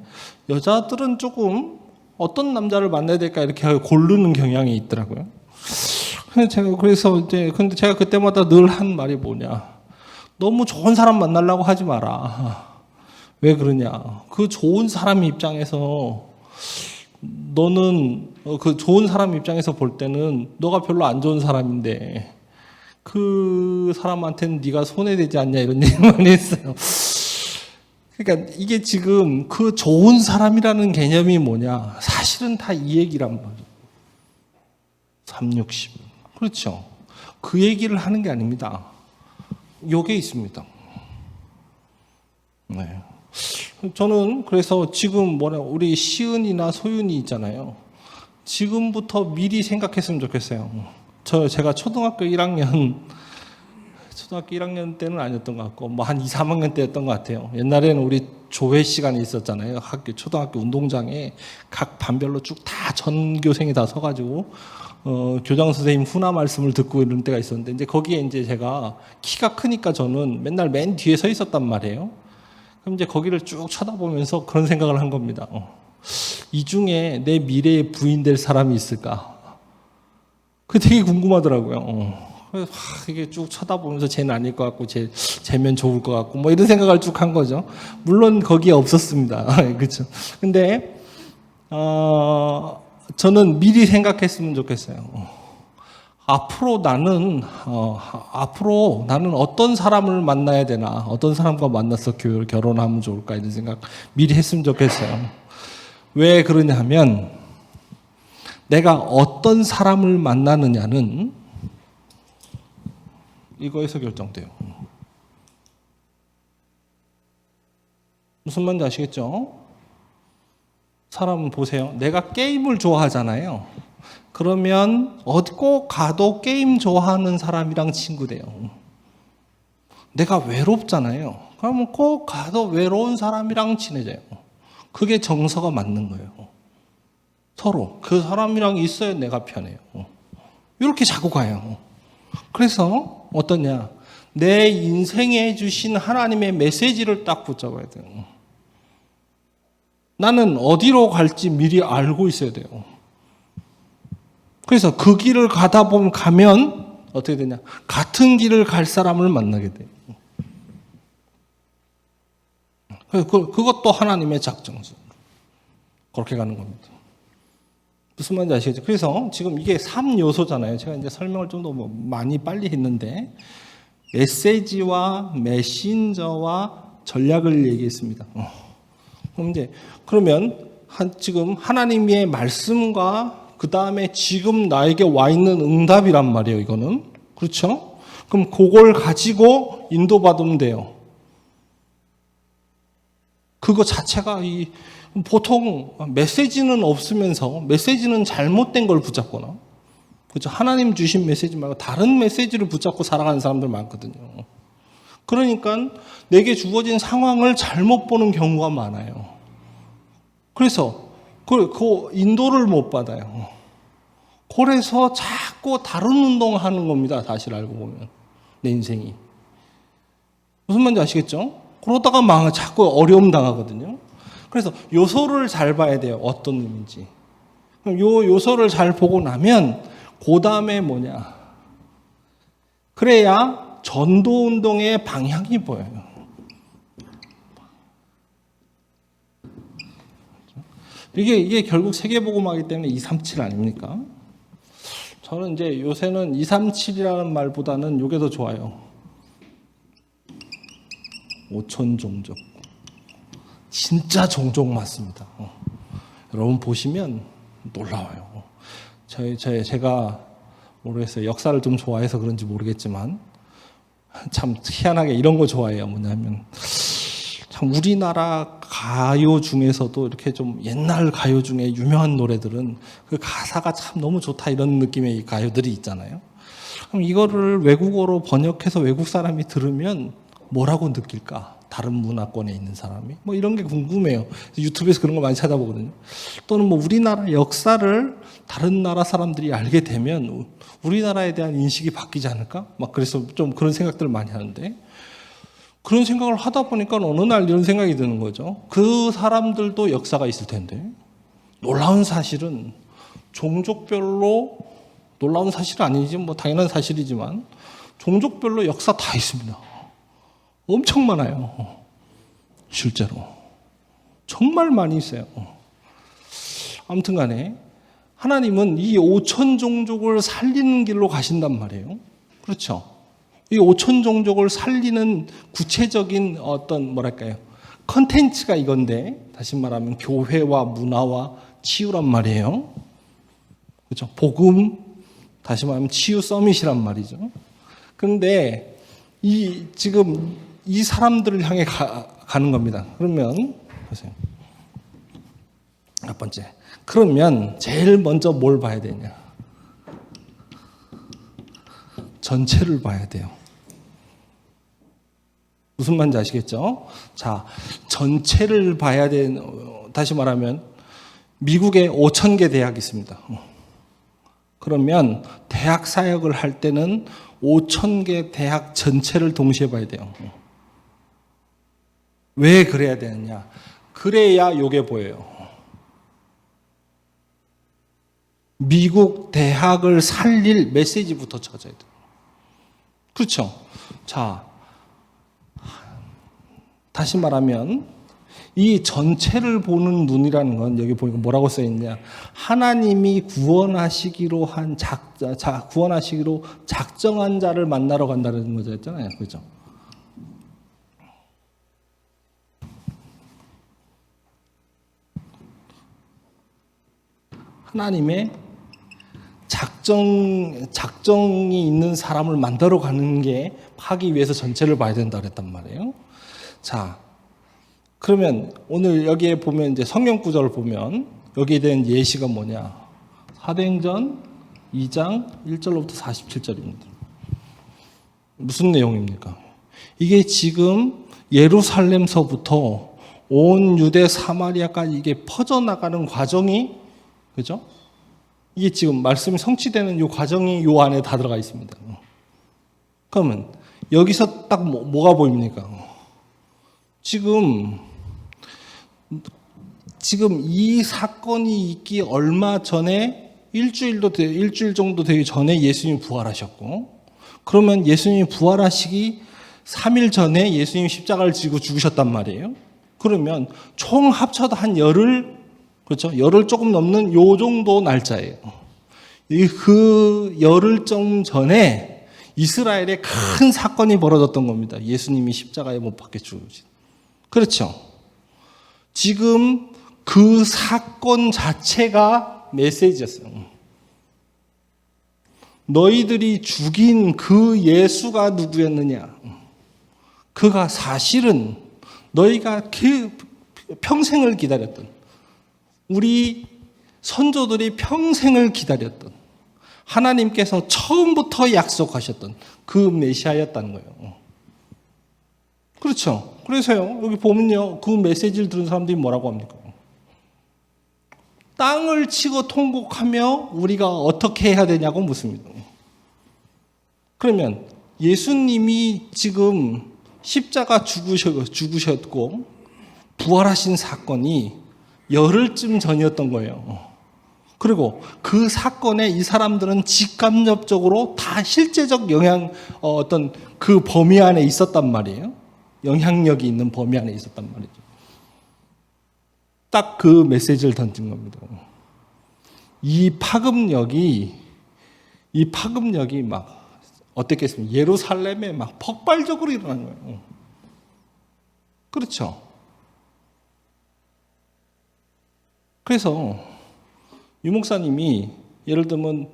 여자들은 조금 어떤 남자를 만나야 될까 이렇게 고르는 경향이 있더라고요. 근데 제가 그때마다 늘 한 말이 뭐냐? 너무 좋은 사람 만나려고 하지 마라. 왜 그러냐? 그 좋은 사람 입장에서 너는 그 좋은 사람 입장에서 볼 때는 너가 별로 안 좋은 사람인데 그 사람한테는 네가 손해되지 않냐 이런 얘기 많이 했어요. 그러니까 이게 지금 그 좋은 사람이라는 개념이 뭐냐? 사실은 다 이 얘기란 말이에요. 3, 60. 그렇죠. 그 얘기를 하는 게 아닙니다. 요게 있습니다. 네. 저는 그래서 지금 우리 시은이나 소윤이 있잖아요. 지금부터 미리 생각했으면 좋겠어요. 제가 초등학교 1학년 때는 아니었던 것 같고, 한 2, 3학년 때였던 것 같아요. 옛날에는 우리 조회 시간이 있었잖아요. 초등학교 운동장에 각 반별로 쭉 다 전교생이 다 서가지고, 교장 선생님 훈화 말씀을 듣고 이런 때가 있었는데, 이제 거기에 이제 제가 키가 크니까 저는 맨날 맨 뒤에 서 있었단 말이에요. 그럼 이제 거기를 쭉 쳐다보면서 그런 생각을 한 겁니다. 이 중에 내 미래의 부인 될 사람이 있을까? 그게 되게 궁금하더라고요. 그래서 이게 쭉 쳐다보면서 쟤는 아닐 것 같고, 쟤면 좋을 것 같고, 뭐 이런 생각을 쭉 한 거죠. 물론 거기에 없었습니다. 그렇죠. 근데, 저는 미리 생각했으면 좋겠어요. 앞으로 나는 어떤 사람을 만나야 되나, 어떤 사람과 만나서 결혼하면 좋을까 이런 생각 미리 했으면 좋겠어요. 왜 그러냐 하면 내가 어떤 사람을 만나느냐는 이거에서 결정돼요. 무슨 말인지 아시겠죠? 사람은 보세요. 내가 게임을 좋아하잖아요. 그러면 어디 가도 게임 좋아하는 사람이랑 친구 돼요. 내가 외롭잖아요. 그러면 꼭 가도 외로운 사람이랑 친해져요. 그게 정서가 맞는 거예요. 서로 그 사람이랑 있어야 내가 편해요. 이렇게 자꾸 가요. 그래서 어떠냐? 내 인생에 주신 하나님의 메시지를 딱 붙잡아야 돼요. 나는 어디로 갈지 미리 알고 있어야 돼요. 그래서 그 길을 가면 어떻게 되냐? 같은 길을 갈 사람을 만나게 돼요. 그것도 하나님의 작정수. 그렇게 가는 겁니다. 무슨 말인지 아시겠죠? 그래서 지금 이게 3요소잖아요. 제가 이제 설명을 좀 더 많이 빨리 했는데, 메시지와 메신저와 전략을 얘기했습니다. 그러면 지금 하나님의 말씀과 그 다음에 지금 나에게 와 있는 응답이란 말이에요, 이거는. 그렇죠? 그럼 그걸 가지고 인도받으면 돼요. 그거 자체가 보통 메시지는 없으면서 메시지는 잘못된 걸 붙잡거나, 그렇죠? 하나님 주신 메시지 말고 다른 메시지를 붙잡고 살아가는 사람들 많거든요. 그러니까 내게 주어진 상황을 잘못 보는 경우가 많아요. 그래서 그 인도를 못 받아요. 그래서 자꾸 다른 운동을 하는 겁니다. 사실 알고 보면 내 인생이 무슨 말인지 아시겠죠? 그러다가 자꾸 어려움 당하거든요. 그래서 요소를 잘 봐야 돼요. 어떤 의미인지. 그럼 요 요소를 잘 보고 나면 그 다음에 뭐냐? 그래야 전도 운동의 방향이 보여요. 이게 결국 세계복음화이기 때문에 237 아닙니까? 저는 이제 요새는 237이라는 말보다는 이게 더 좋아요. 5천 종족. 진짜 종족 맞습니다. 여러분 보시면 놀라워요. 제가 모르겠어요. 역사를 좀 좋아해서 그런지 모르겠지만 참 희한하게 이런 거 좋아해요. 뭐냐면 참 우리나라 가요 중에서도 이렇게 좀 옛날 가요 중에 유명한 노래들은 그 가사가 참 너무 좋다 이런 느낌의 가요들이 있잖아요. 그럼 이거를 외국어로 번역해서 외국 사람이 들으면 뭐라고 느낄까? 다른 문화권에 있는 사람이 뭐 이런 게 궁금해요. 유튜브에서 그런 거 많이 찾아보거든요. 또는 뭐 우리나라 역사를 다른 나라 사람들이 알게 되면 우리나라에 대한 인식이 바뀌지 않을까? 막 그래서 좀 그런 생각들을 많이 하는데, 그런 생각을 하다 보니까 어느 날 이런 생각이 드는 거죠. 그 사람들도 역사가 있을 텐데, 놀라운 사실은 종족별로, 놀라운 사실은 아니지 뭐 당연한 사실이지만 종족별로 역사 다 있습니다. 엄청 많아요. 실제로 정말 많이 있어요. 아무튼 간에 하나님은 이 5천 종족을 살리는 길로 가신단 말이에요. 그렇죠? 이 5천 종족을 살리는 구체적인 어떤 뭐랄까요? 컨텐츠가 이건데, 다시 말하면 교회와 문화와 치유란 말이에요. 그렇죠? 복음, 다시 말하면 치유 서밋이란 말이죠. 그런데 지금 이 사람들을 향해 가는 겁니다. 그러면 보세요. 첫 번째. 그러면 제일 먼저 뭘 봐야 되냐? 전체를 봐야 돼요. 무슨 말인지 아시겠죠? 자, 전체를 봐야 되는, 다시 말하면 미국에 5,000개 대학이 있습니다. 그러면 대학 사역을 할 때는 5,000개 대학 전체를 동시에 봐야 돼요. 왜 그래야 되느냐? 그래야 요게 보여요. 미국 대학을 살릴 메시지부터 찾아야 돼요. 그렇죠? 자, 다시 말하면 이 전체를 보는 눈이라는 건 여기 보니까 뭐라고 써 있냐? 하나님이 구원하시기로 구원하시기로 작정한 자를 만나러 간다는 거죠, 했잖아요, 그렇죠? 하나님의 작정이 있는 사람을 만들어 가는 게 하기 위해서 전체를 봐야 된다 그랬단 말이에요. 자, 그러면 오늘 여기에 보면 이제 성경 구절을 보면 여기에 대한 예시가 뭐냐? 사도행전 2장 1절로부터 47절입니다. 무슨 내용입니까? 이게 지금 예루살렘서부터 온 유대 사마리아까지 이게 퍼져나가는 과정이, 그죠? 이게 지금 말씀이 성취되는 이 과정이 이 안에 다 들어가 있습니다. 그러면 여기서 딱 뭐가 보입니까? 지금 이 사건이 있기 얼마 전에 일주일 정도 되기 전에 예수님이 부활하셨고, 그러면 예수님이 부활하시기 3일 전에 예수님이 십자가를 지고 죽으셨단 말이에요. 그러면 총 합쳐도 한 열흘, 그렇죠? 열흘 조금 넘는 요 정도 날짜예요. 그 열흘 좀 전에 이스라엘에 큰 사건이 벌어졌던 겁니다. 예수님이 십자가에 못 박혀 죽으신. 그렇죠? 지금 그 사건 자체가 메시지였어요. 너희들이 죽인 그 예수가 누구였느냐? 그가 사실은 너희가 평생을 기다렸던, 우리 선조들이 평생을 기다렸던, 하나님께서 처음부터 약속하셨던 그 메시아였다는 거예요. 그렇죠. 그래서요, 여기 보면요, 그 메시지를 들은 사람들이 뭐라고 합니까? 땅을 치고 통곡하며 우리가 어떻게 해야 되냐고 묻습니다. 그러면 예수님이 지금 십자가 죽으셨고 부활하신 사건이 열흘쯤 전이었던 거예요. 그리고 그 사건에 이 사람들은 직간접적으로 다 실제적 어떤 그 범위 안에 있었단 말이에요. 영향력이 있는 범위 안에 있었단 말이죠. 딱 그 메시지를 던진 겁니다. 이 파급력이 막 어떻겠습니까? 예루살렘에 막 폭발적으로 일어난 거예요. 그렇죠. 그래서 유 목사님이 예를 들면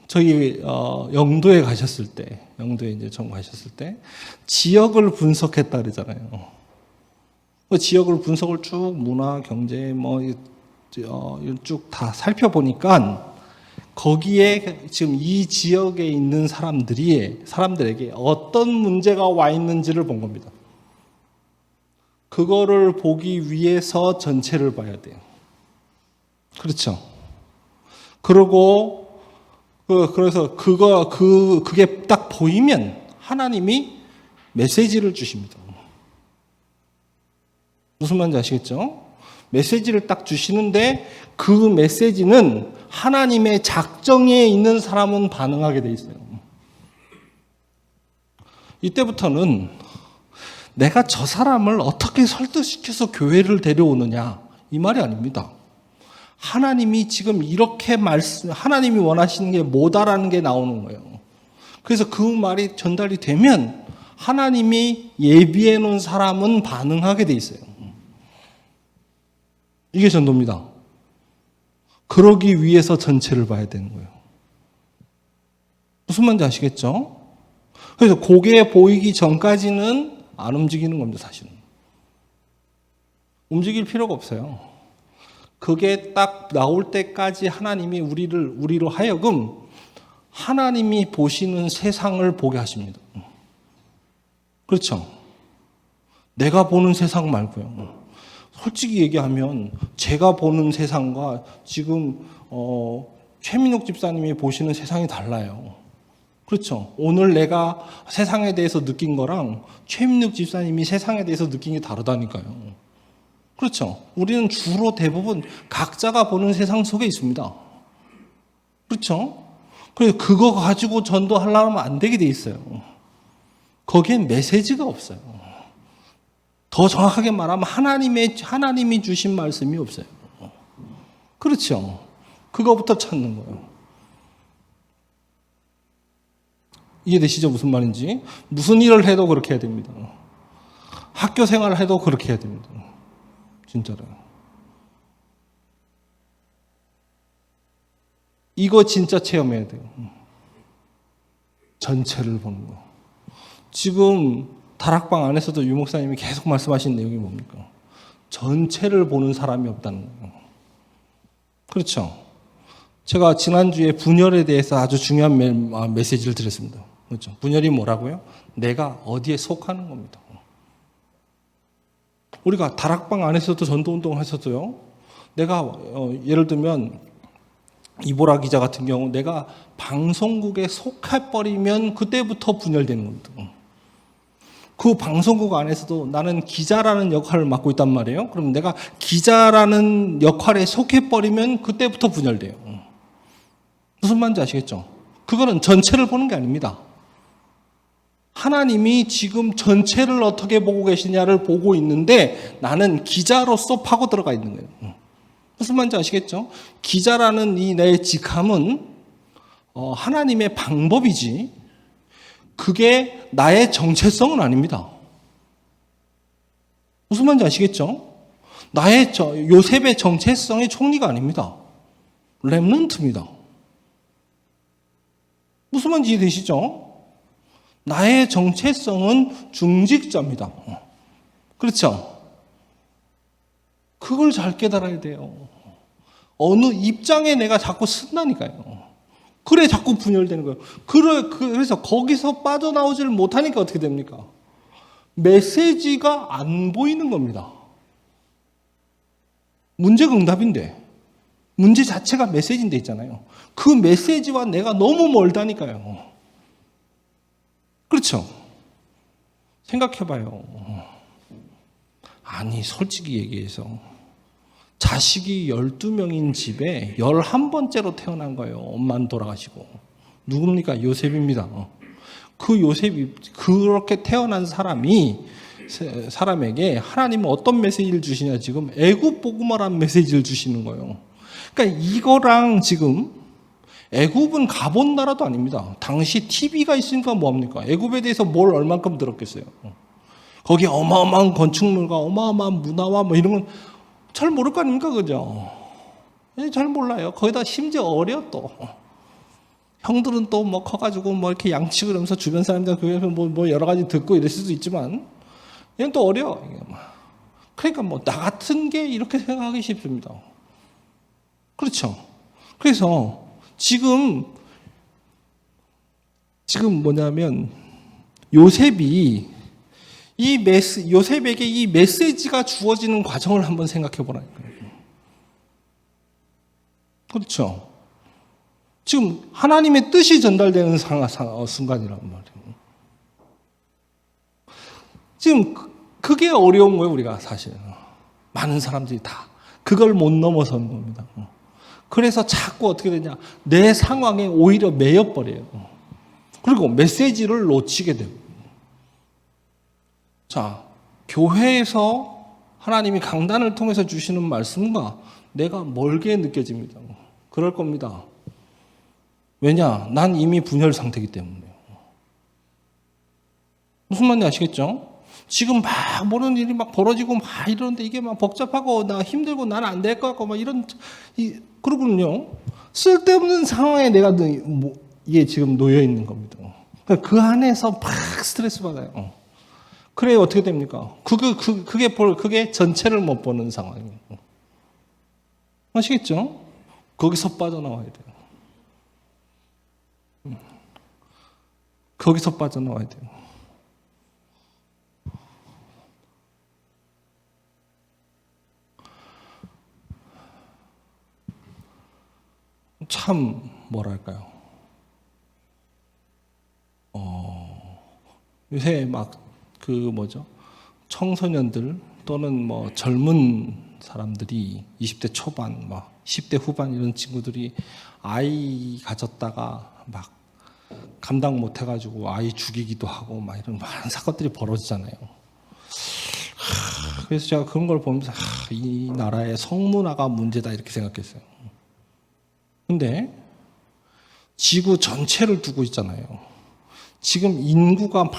저희 영도에 가셨을 때, 영도에 이제 처음 가셨을 때 지역을 분석했다 그러잖아요. 그 지역을 분석을 쭉 문화, 경제 쭉 다 살펴보니까 거기에 지금 이 지역에 있는 사람들에게 어떤 문제가 와 있는지를 본 겁니다. 그거를 보기 위해서 전체를 봐야 돼요. 그렇죠. 그리고 그래서 그게 딱 보이면 하나님이 메시지를 주십니다. 무슨 말인지 아시겠죠? 메시지를 딱 주시는데 그 메시지는 하나님의 작정에 있는 사람은 반응하게 돼 있어요. 이때부터는 내가 저 사람을 어떻게 설득시켜서 교회를 데려오느냐 이 말이 아닙니다. 하나님이 지금 이렇게 하나님이 원하시는 게 뭐다라는 게 나오는 거예요. 그래서 그 말이 전달이 되면 하나님이 예비해 놓은 사람은 반응하게 돼 있어요. 이게 전도입니다. 그러기 위해서 전체를 봐야 되는 거예요. 무슨 말인지 아시겠죠? 그래서 그게 보이기 전까지는 안 움직이는 겁니다, 사실은. 움직일 필요가 없어요. 그게 딱 나올 때까지 하나님이 우리로 하여금 하나님이 보시는 세상을 보게 하십니다. 그렇죠? 내가 보는 세상 말고요. 솔직히 얘기하면 제가 보는 세상과 지금 최민욱 집사님이 보시는 세상이 달라요. 그렇죠? 오늘 내가 세상에 대해서 느낀 거랑 최민욱 집사님이 세상에 대해서 느낀 게 다르다니까요. 그렇죠? 우리는 주로 대부분 각자가 보는 세상 속에 있습니다. 그렇죠? 그래서 그거 가지고 전도하려면 안 되게 돼 있어요. 거기엔 메시지가 없어요. 더 정확하게 말하면 하나님이 주신 말씀이 없어요. 그렇죠? 그거부터 찾는 거예요. 이해되시죠? 무슨 말인지? 무슨 일을 해도 그렇게 해야 됩니다. 학교 생활을 해도 그렇게 해야 됩니다. 진짜로요. 이거 진짜 체험해야 돼요. 전체를 보는 거. 지금 다락방 안에서도 유 목사님이 계속 말씀하신 내용이 뭡니까? 전체를 보는 사람이 없다는 거예요. 그렇죠? 제가 지난주에 분열에 대해서 아주 중요한 메시지를 드렸습니다. 그렇죠? 분열이 뭐라고요? 내가 어디에 속하는 겁니다. 우리가 다락방 안에서도 전도운동을 했었어요. 내가 예를 들면 이보라 기자 같은 경우 내가 방송국에 속해버리면 그때부터 분열되는 겁니다. 그 방송국 안에서도 나는 기자라는 역할을 맡고 있단 말이에요. 그럼 내가 기자라는 역할에 속해버리면 그때부터 분열돼요. 무슨 말인지 아시겠죠? 그거는 전체를 보는 게 아닙니다. 하나님이 지금 전체를 어떻게 보고 계시냐를 보고 있는데 나는 기자로서 파고 들어가 있는 거예요. 무슨 말인지 아시겠죠? 기자라는 이 내 직함은 하나님의 방법이지 그게 나의 정체성은 아닙니다. 무슨 말인지 아시겠죠? 요셉의 정체성이 총리가 아닙니다. 렘넌트입니다. 무슨 말인지 이해되시죠? 나의 정체성은 중직자입니다. 그렇죠? 그걸 잘 깨달아야 돼요. 어느 입장에 내가 자꾸 쓴다니까요. 그래 자꾸 분열되는 거예요. 그래서 거기서 빠져나오지를 못하니까 어떻게 됩니까? 메시지가 안 보이는 겁니다. 문제가 응답인데 문제 자체가 메시지인데 있잖아요. 그 메시지와 내가 너무 멀다니까요. 그렇죠? 생각해봐요. 아니 솔직히 얘기해서 자식이 12명인 집에 11번째로 태어난 거예요. 엄마는 돌아가시고. 누굽니까? 요셉입니다. 그 요셉이 그렇게 태어난 사람에게 하나님은 어떤 메시지를 주시냐, 지금 애굽 복음화라는 메시지를 주시는 거예요. 그러니까 이거랑 지금 애굽은 가본 나라도 아닙니다. 당시 TV가 있으니까 뭐합니까? 애굽에 대해서 뭘 얼만큼 들었겠어요. 거기 어마어마한 건축물과 어마어마한 문화와 뭐 이런 건 잘 모를 거 아닙니까? 그죠? 잘 몰라요. 거기다 심지어 어려 또. 형들은 또 뭐 커가지고 뭐 이렇게 양치고 그러면서 주변 사람들 그래서 뭐 여러 가지 듣고 이럴 수도 있지만 얘는 또 어려. 그러니까 뭐 나 같은 게 이렇게 생각하기 쉽습니다. 그렇죠? 그래서 지금 뭐냐면 요셉이 요셉에게 이 메시지가 주어지는 과정을 한번 생각해 보라니까요. 그렇죠? 지금 하나님의 뜻이 전달되는 순간이란 말이에요. 지금 그게 어려운 거예요, 우리가 사실. 많은 사람들이 다 그걸 못 넘어서는 겁니다. 그래서 자꾸 어떻게 되냐, 내 상황에 오히려 매여버려요. 그리고 메시지를 놓치게 되고. 자, 교회에서 하나님이 강단을 통해서 주시는 말씀과 내가 멀게 느껴집니다. 그럴 겁니다. 왜냐? 난 이미 분열 상태이기 때문에요. 무슨 말인지 아시겠죠? 지금 막 모르는 일이 막 벌어지고 막 이러는데 이게 막 복잡하고 나 힘들고 나는 안 될 것 같고 막 그러군요. 쓸데없는 상황에 내가 이게 지금 놓여 있는 겁니다. 그 안에서 막 스트레스 받아요. 그래 어떻게 됩니까? 그게 전체를 못 보는 상황이에요. 아시겠죠? 거기서 빠져나와야 돼요. 거기서 빠져나와야 돼요. 참 뭐랄까요? 요새 막 청소년들 또는 뭐 젊은 사람들이 20대 초반, 막 10대 후반 이런 친구들이 아이 가졌다가 막 감당 못 해가지고 아이 죽이기도 하고 막 이런 많은 사건들이 벌어지잖아요. 그래서 제가 그런 걸 보면서 이 나라의 성문화가 문제다 이렇게 생각했어요. 근데 지구 전체를 두고 있잖아요. 지금 인구가 막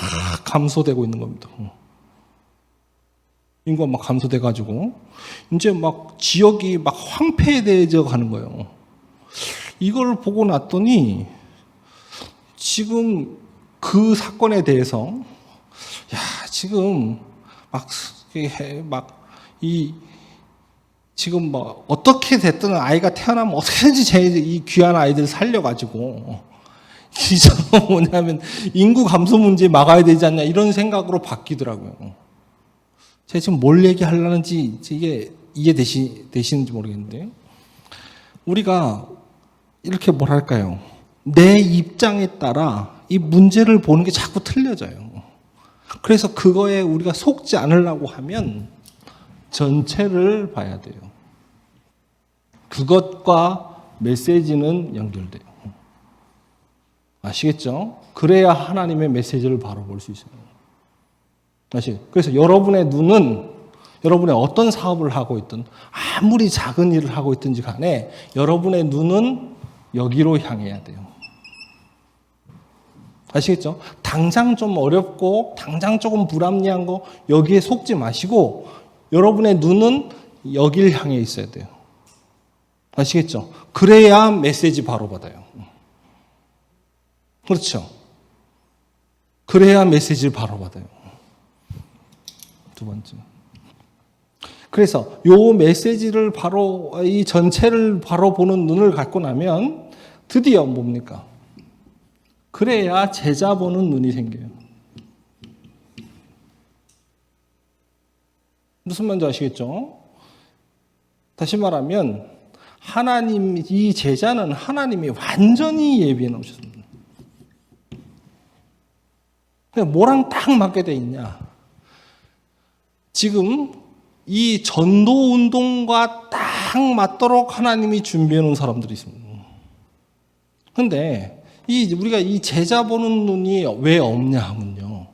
감소되고 있는 겁니다. 인구가 막 감소돼가지고 이제 막 지역이 막 황폐해져 가는 거예요. 이걸 보고 났더니 지금 그 사건에 대해서 지금 지금 뭐 어떻게 됐든 아이가 태어나면 어떻게든지 이 귀한 아이들 살려가지고 기저는 뭐냐면 인구 감소 문제 막아야 되지 않냐 이런 생각으로 바뀌더라고요. 제가 지금 뭘 얘기하려는지 이게 이해되시는지 모르겠는데 우리가 이렇게 뭐랄까요? 내 입장에 따라 이 문제를 보는 게 자꾸 틀려져요. 그래서 그거에 우리가 속지 않으려고 하면 전체를 봐야 돼요. 그것과 메시지는 연결돼요. 아시겠죠? 그래야 하나님의 메시지를 바로 볼 수 있어요. 그래서 여러분의 눈은 여러분의 어떤 사업을 하고 있든 아무리 작은 일을 하고 있든지 간에 여러분의 눈은 여기로 향해야 돼요. 아시겠죠? 당장 좀 어렵고 당장 조금 불합리한 거 여기에 속지 마시고 여러분의 눈은 여길 향해 있어야 돼요. 아시겠죠? 그래야 메시지 바로 받아요. 그렇죠? 그래야 메시지를 바로 받아요. 두 번째. 그래서 요 메시지를 바로, 이 전체를 바로 보는 눈을 갖고 나면 드디어 뭡니까? 그래야 제자 보는 눈이 생겨요. 무슨 말인지 아시겠죠? 다시 말하면 하나님, 이 제자는 하나님이 완전히 예비해 놓으셨습니다. 뭐랑 딱 맞게 돼 있냐? 지금 이 전도 운동과 딱 맞도록 하나님이 준비해 놓은 사람들이 있습니다. 근데 우리가 이 제자 보는 눈이 왜 없냐 하면요.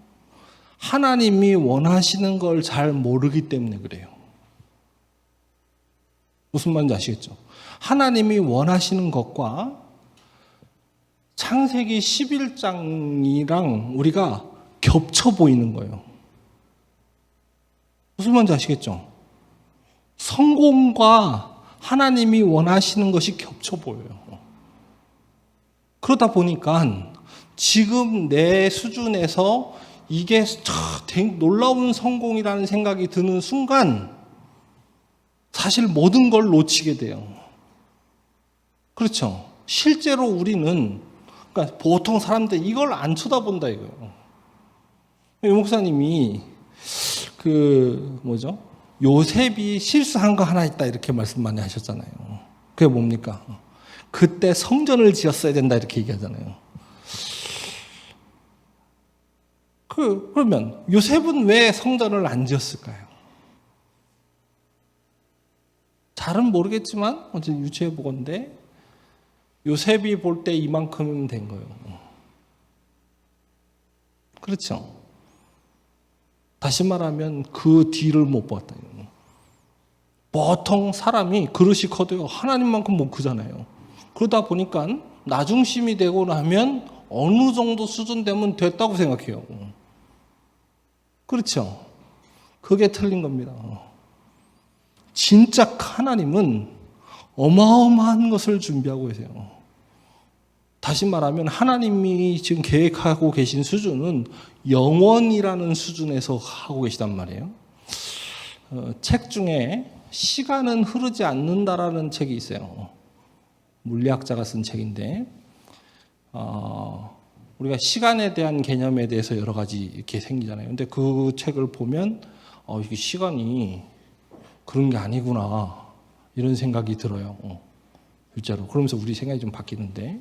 하나님이 원하시는 걸 잘 모르기 때문에 그래요. 무슨 말인지 아시겠죠? 하나님이 원하시는 것과 창세기 11장이랑 우리가 겹쳐 보이는 거예요. 무슨 말인지 아시겠죠? 성공과 하나님이 원하시는 것이 겹쳐 보여요. 그러다 보니까 지금 내 수준에서 이게 놀라운 성공이라는 생각이 드는 순간 사실 모든 걸 놓치게 돼요. 그렇죠? 실제로 우리는, 그러니까 보통 사람들 이걸 안 쳐다본다 이거예요. 유 목사님이 요셉이 실수한 거 하나 있다 이렇게 말씀 많이 하셨잖아요. 그게 뭡니까? 그때 성전을 지었어야 된다 이렇게 얘기하잖아요. 그러면 요셉은 왜 성전을 안 지었을까요? 잘은 모르겠지만 어제 유추해 보건데 요셉이 볼 때 이만큼은 된 거예요. 그렇죠? 다시 말하면 그 뒤를 못 봤다. 보통 사람이 그릇이 커도요 하나님만큼 못 크잖아요. 그러다 보니까 나중심이 되고 나면 어느 정도 수준 되면 됐다고 생각해요. 그렇죠? 그게 틀린 겁니다. 진짜 하나님은 어마어마한 것을 준비하고 계세요. 다시 말하면 하나님이 지금 계획하고 계신 수준은 영원이라는 수준에서 하고 계시단 말이에요. 책 중에 시간은 흐르지 않는다라는 책이 있어요. 물리학자가 쓴 책인데 우리가 시간에 대한 개념에 대해서 여러 가지 이렇게 생기잖아요. 근데 그 책을 보면 이게 시간이 그런 게 아니구나 이런 생각이 들어요. 실제로. 그러면서 우리 생각이 좀 바뀌는데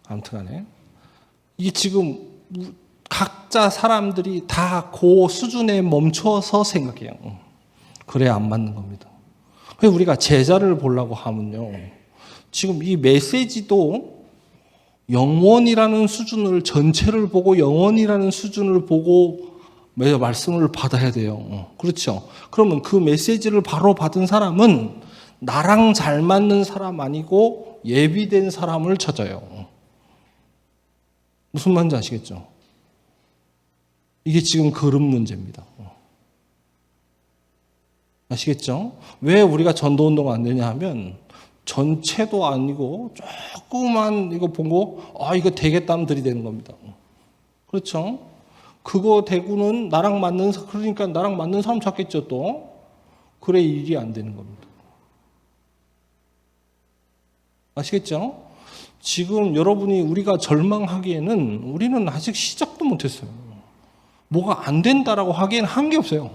아무튼 간에 이게 지금 각자 사람들이 다 그 수준에 멈춰서 생각해요. 그래야 안 맞는 겁니다. 그래서 우리가 제자를 보려고 하면요. 지금 이 메시지도 영원이라는 수준을 전체를 보고 영원이라는 수준을 보고 말씀을 받아야 돼요. 그렇죠? 그러면 그 메시지를 바로 받은 사람은 나랑 잘 맞는 사람 아니고 예비된 사람을 찾아요. 무슨 말인지 아시겠죠? 이게 지금 그런 문제입니다. 아시겠죠? 왜 우리가 전도운동 안 되냐 하면 전체도 아니고 조그만 이거 보고 이거 되겠다면 들이대는 겁니다. 그렇죠? 그거 대구는 그러니까 나랑 맞는 사람 찾겠죠 또. 그래 일이 안 되는 겁니다. 아시겠죠? 지금 여러분이 우리가 절망하기에는 우리는 아직 시작도 못했어요. 뭐가 안 된다라고 하기에는 한 게 없어요.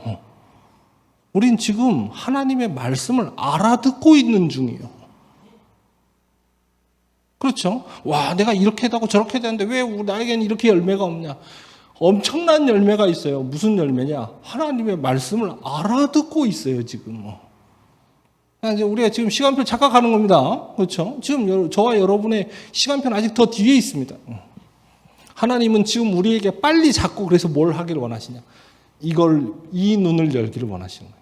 우린 지금 하나님의 말씀을 알아듣고 있는 중이에요. 그렇죠? 와, 내가 이렇게 하고 저렇게 해야 되는데 왜 나에게는 이렇게 열매가 없냐? 엄청난 열매가 있어요. 무슨 열매냐? 하나님의 말씀을 알아듣고 있어요, 지금. 이제 우리가 지금 시간표 착각하는 겁니다. 그렇죠? 지금 저와 여러분의 시간표는 아직 더 뒤에 있습니다. 하나님은 지금 우리에게 빨리 잡고 그래서 뭘 하기를 원하시냐? 이 눈을 열기를 원하시는 거예요.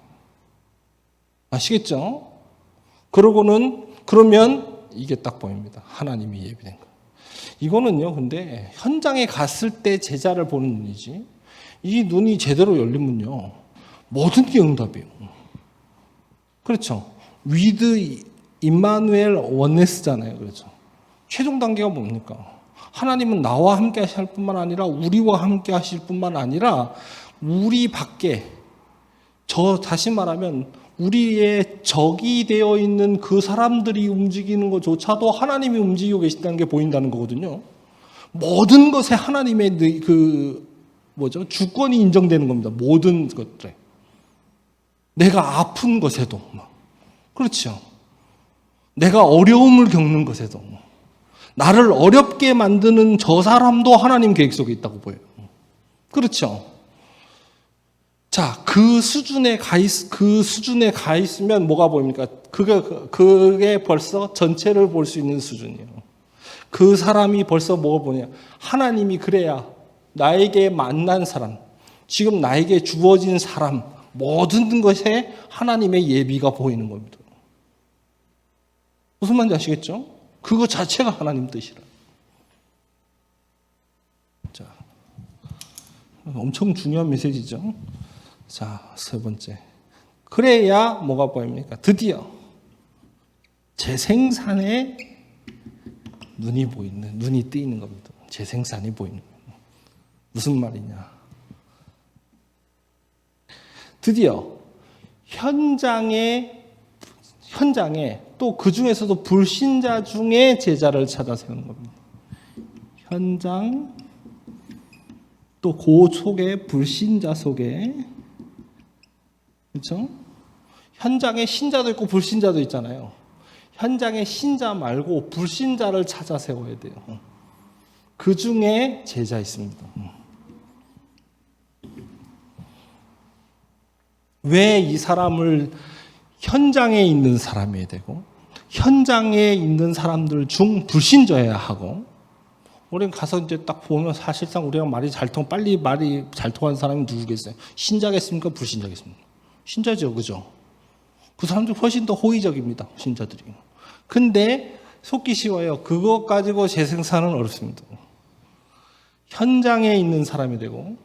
아시겠죠? 그러면 이게 딱 보입니다. 하나님이 예비된 거. 이거는요, 근데 현장에 갔을 때 제자를 보는 눈이지, 이 눈이 제대로 열리면요, 모든 게 응답이에요. 그렇죠. with 임마누엘 원네스잖아요. 그렇죠. 최종 단계가 뭡니까? 하나님은 나와 함께 하실 뿐만 아니라 우리와 함께 하실 뿐만 아니라 우리 밖에 다시 말하면 우리의 적이 되어 있는 그 사람들이 움직이는 것조차도 하나님이 움직이고 계신다는 게 보인다는 거거든요. 모든 것에 하나님의 주권이 인정되는 겁니다. 모든 것들에. 내가 아픈 것에도. 그렇죠. 내가 어려움을 겪는 것에도. 나를 어렵게 만드는 저 사람도 하나님 계획 속에 있다고 보여요. 그렇죠. 자, 그 수준에 가 있으면 뭐가 보입니까? 그게 벌써 전체를 볼 수 있는 수준이에요. 그 사람이 벌써 뭐가 보냐? 하나님이 그래야 나에게 만난 사람, 지금 나에게 주어진 사람, 모든 것에 하나님의 예비가 보이는 겁니다. 무슨 말인지 아시겠죠? 그거 자체가 하나님 뜻이라. 자, 엄청 중요한 메시지죠. 자, 세 번째. 그래야 뭐가 보입니까? 드디어 재생산에 눈이 뜨이는 겁니다. 재생산이 보이는 겁니다. 무슨 말이냐? 드디어 현장에 또 그 중에서도 불신자 중에 제자를 찾아 세우는 겁니다. 현장 또 그 속에 불신자 속에 그렇죠? 현장에 신자도 있고 불신자도 있잖아요. 현장에 신자 말고 불신자를 찾아 세워야 돼요. 그 중에 제자 있습니다. 왜 이 사람을 현장에 있는 사람이어야 되고 현장에 있는 사람들 중 불신자여야 하고 우리는 가서 이제 딱 보면 사실상 우리가 말이 잘 통하는 사람이 누구겠어요? 신자겠습니까? 불신자겠습니까? 신자죠, 그죠? 그 사람들 훨씬 더 호의적입니다, 신자들이. 근데 속기 쉬워요. 그것 가지고 재생산은 어렵습니다. 현장에 있는 사람이 되고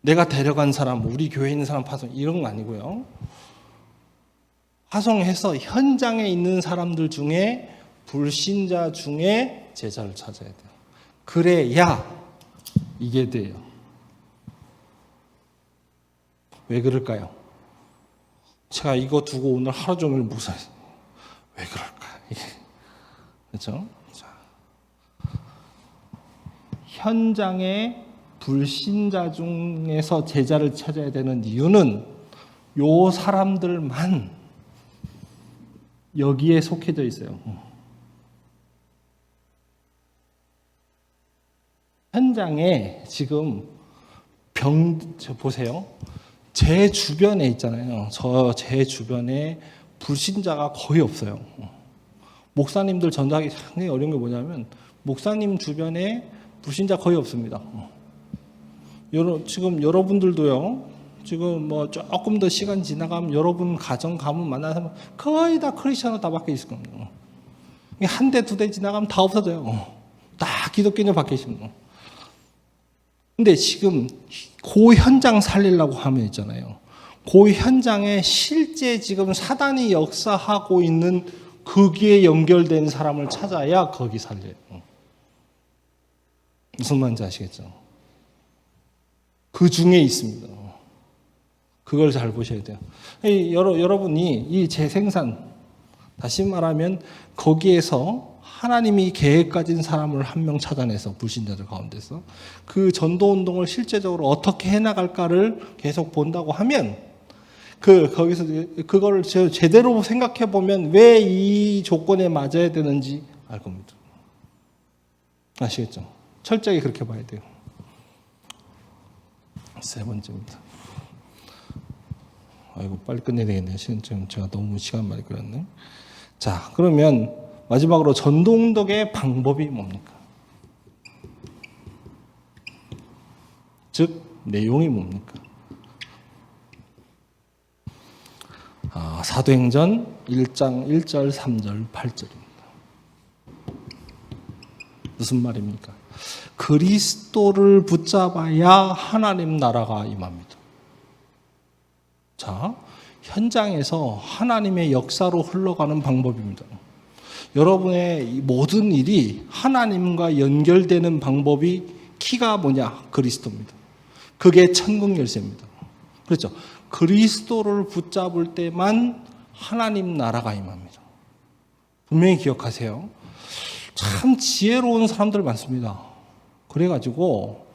내가 데려간 사람, 우리 교회에 있는 사람 파송 이런 거 아니고요. 파송해서 현장에 있는 사람들 중에 불신자 중에 제자를 찾아야 돼요. 그래야 이게 돼요. 왜 그럴까요? 제가 이거 두고 오늘 하루 종일 묵상했어요. 왜 그럴까? 그렇죠? 자, 현장에 불신자 중에서 제자를 찾아야 되는 이유는 요 사람들만 여기에 속해져 있어요. 현장에 지금 보세요. 제 주변에 있잖아요. 제 주변에 불신자가 거의 없어요. 목사님들 전도하기 상당히 어려운 게 뭐냐면 목사님 주변에 불신자 거의 없습니다. 지금 여러분들도요. 지금 뭐 조금 더 시간 지나가면 여러분 가정 가문 만나서 거의 다 크리스천으로 다 바뀌어 있을 겁니다. 한 대, 두 대 지나가면 다 없어져요. 다 기독교인으로 바뀌어 있습니다. 근데 지금 그 현장 살리려고 하면 있잖아요. 그 현장에 실제 지금 사단이 역사하고 있는 거기에 연결된 사람을 찾아야 거기 살려요. 무슨 말인지 아시겠죠? 그 중에 있습니다. 그걸 잘 보셔야 돼요. 여러분이 이 재생산, 다시 말하면 거기에서 하나님이 계획 가진 사람을 한 명 찾아내서 불신자들 가운데서 그 전도운동을 실제적으로 어떻게 해나갈까를 계속 본다고 하면 거기서 그거를 제대로 생각해 보면 왜 이 조건에 맞아야 되는지 알 겁니다. 아시겠죠? 철저히 그렇게 봐야 돼요. 세 번째입니다. 아이고 빨리 끝내야 되겠네요. 지금 제가 너무 시간 많이 끌었네. 자, 그러면 마지막으로 전도운동의 방법이 뭡니까? 즉 내용이 뭡니까? 사도행전 1장 1절, 3절, 8절입니다. 무슨 말입니까? 그리스도를 붙잡아야 하나님 나라가 임합니다. 자, 현장에서 하나님의 역사로 흘러가는 방법입니다. 여러분의 모든 일이 하나님과 연결되는 방법이 키가 뭐냐? 그리스도입니다. 그게 천국 열쇠입니다. 그렇죠? 그리스도를 붙잡을 때만 하나님 나라가 임합니다. 분명히 기억하세요. 참 지혜로운 사람들 많습니다. 그래가지고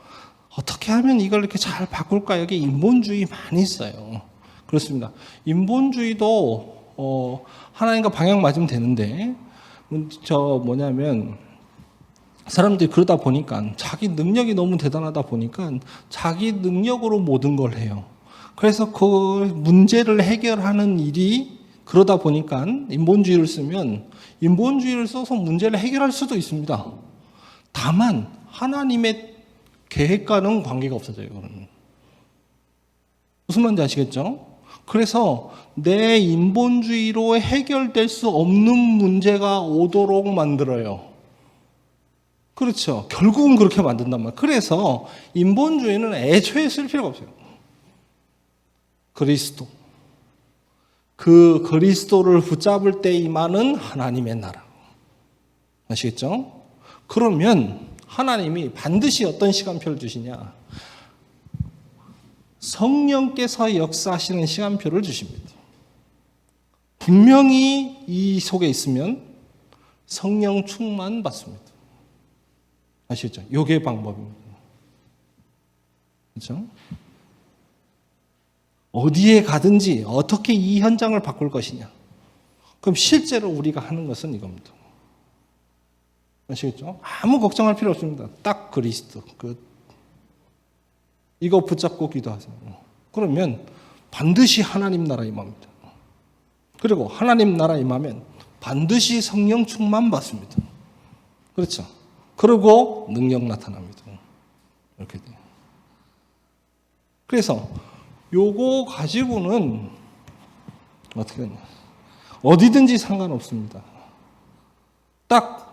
어떻게 하면 이걸 이렇게 잘 바꿀까? 여기 인본주의 많이 있어요. 그렇습니다. 인본주의도 하나님과 방향 맞으면 되는데 사람들이 그러다 보니까 자기 능력이 너무 대단하다 보니까 자기 능력으로 모든 걸 해요. 그래서 그 문제를 해결하는 일이 그러다 보니까 인본주의를 쓰면 인본주의를 써서 문제를 해결할 수도 있습니다. 다만 하나님의 계획과는 관계가 없어져요. 그러면. 무슨 말인지 아시겠죠? 그래서 내 인본주의로 해결될 수 없는 문제가 오도록 만들어요. 그렇죠. 결국은 그렇게 만든단 말이에요. 그래서 인본주의는 애초에 쓸 필요가 없어요. 그리스도. 그 그리스도를 붙잡을 때 임하는 하나님의 나라. 아시겠죠? 그러면 하나님이 반드시 어떤 시간표를 주시냐? 성령께서 역사하시는 시간표를 주십니다. 분명히 이 속에 있으면 성령 충만 받습니다. 아시겠죠? 요게 방법입니다. 그렇죠? 어디에 가든지 어떻게 이 현장을 바꿀 것이냐. 그럼 실제로 우리가 하는 것은 이겁니다. 아시겠죠? 아무 걱정할 필요 없습니다. 딱 그리스도. 이거 붙잡고 기도하세요. 그러면 반드시 하나님 나라 임합니다. 그리고 하나님 나라 임하면 반드시 성령 충만 받습니다. 그렇죠? 그리고 능력 나타납니다. 이렇게 돼요. 그래서 요거 가지고는 어떻게 되냐? 어디든지 상관없습니다. 딱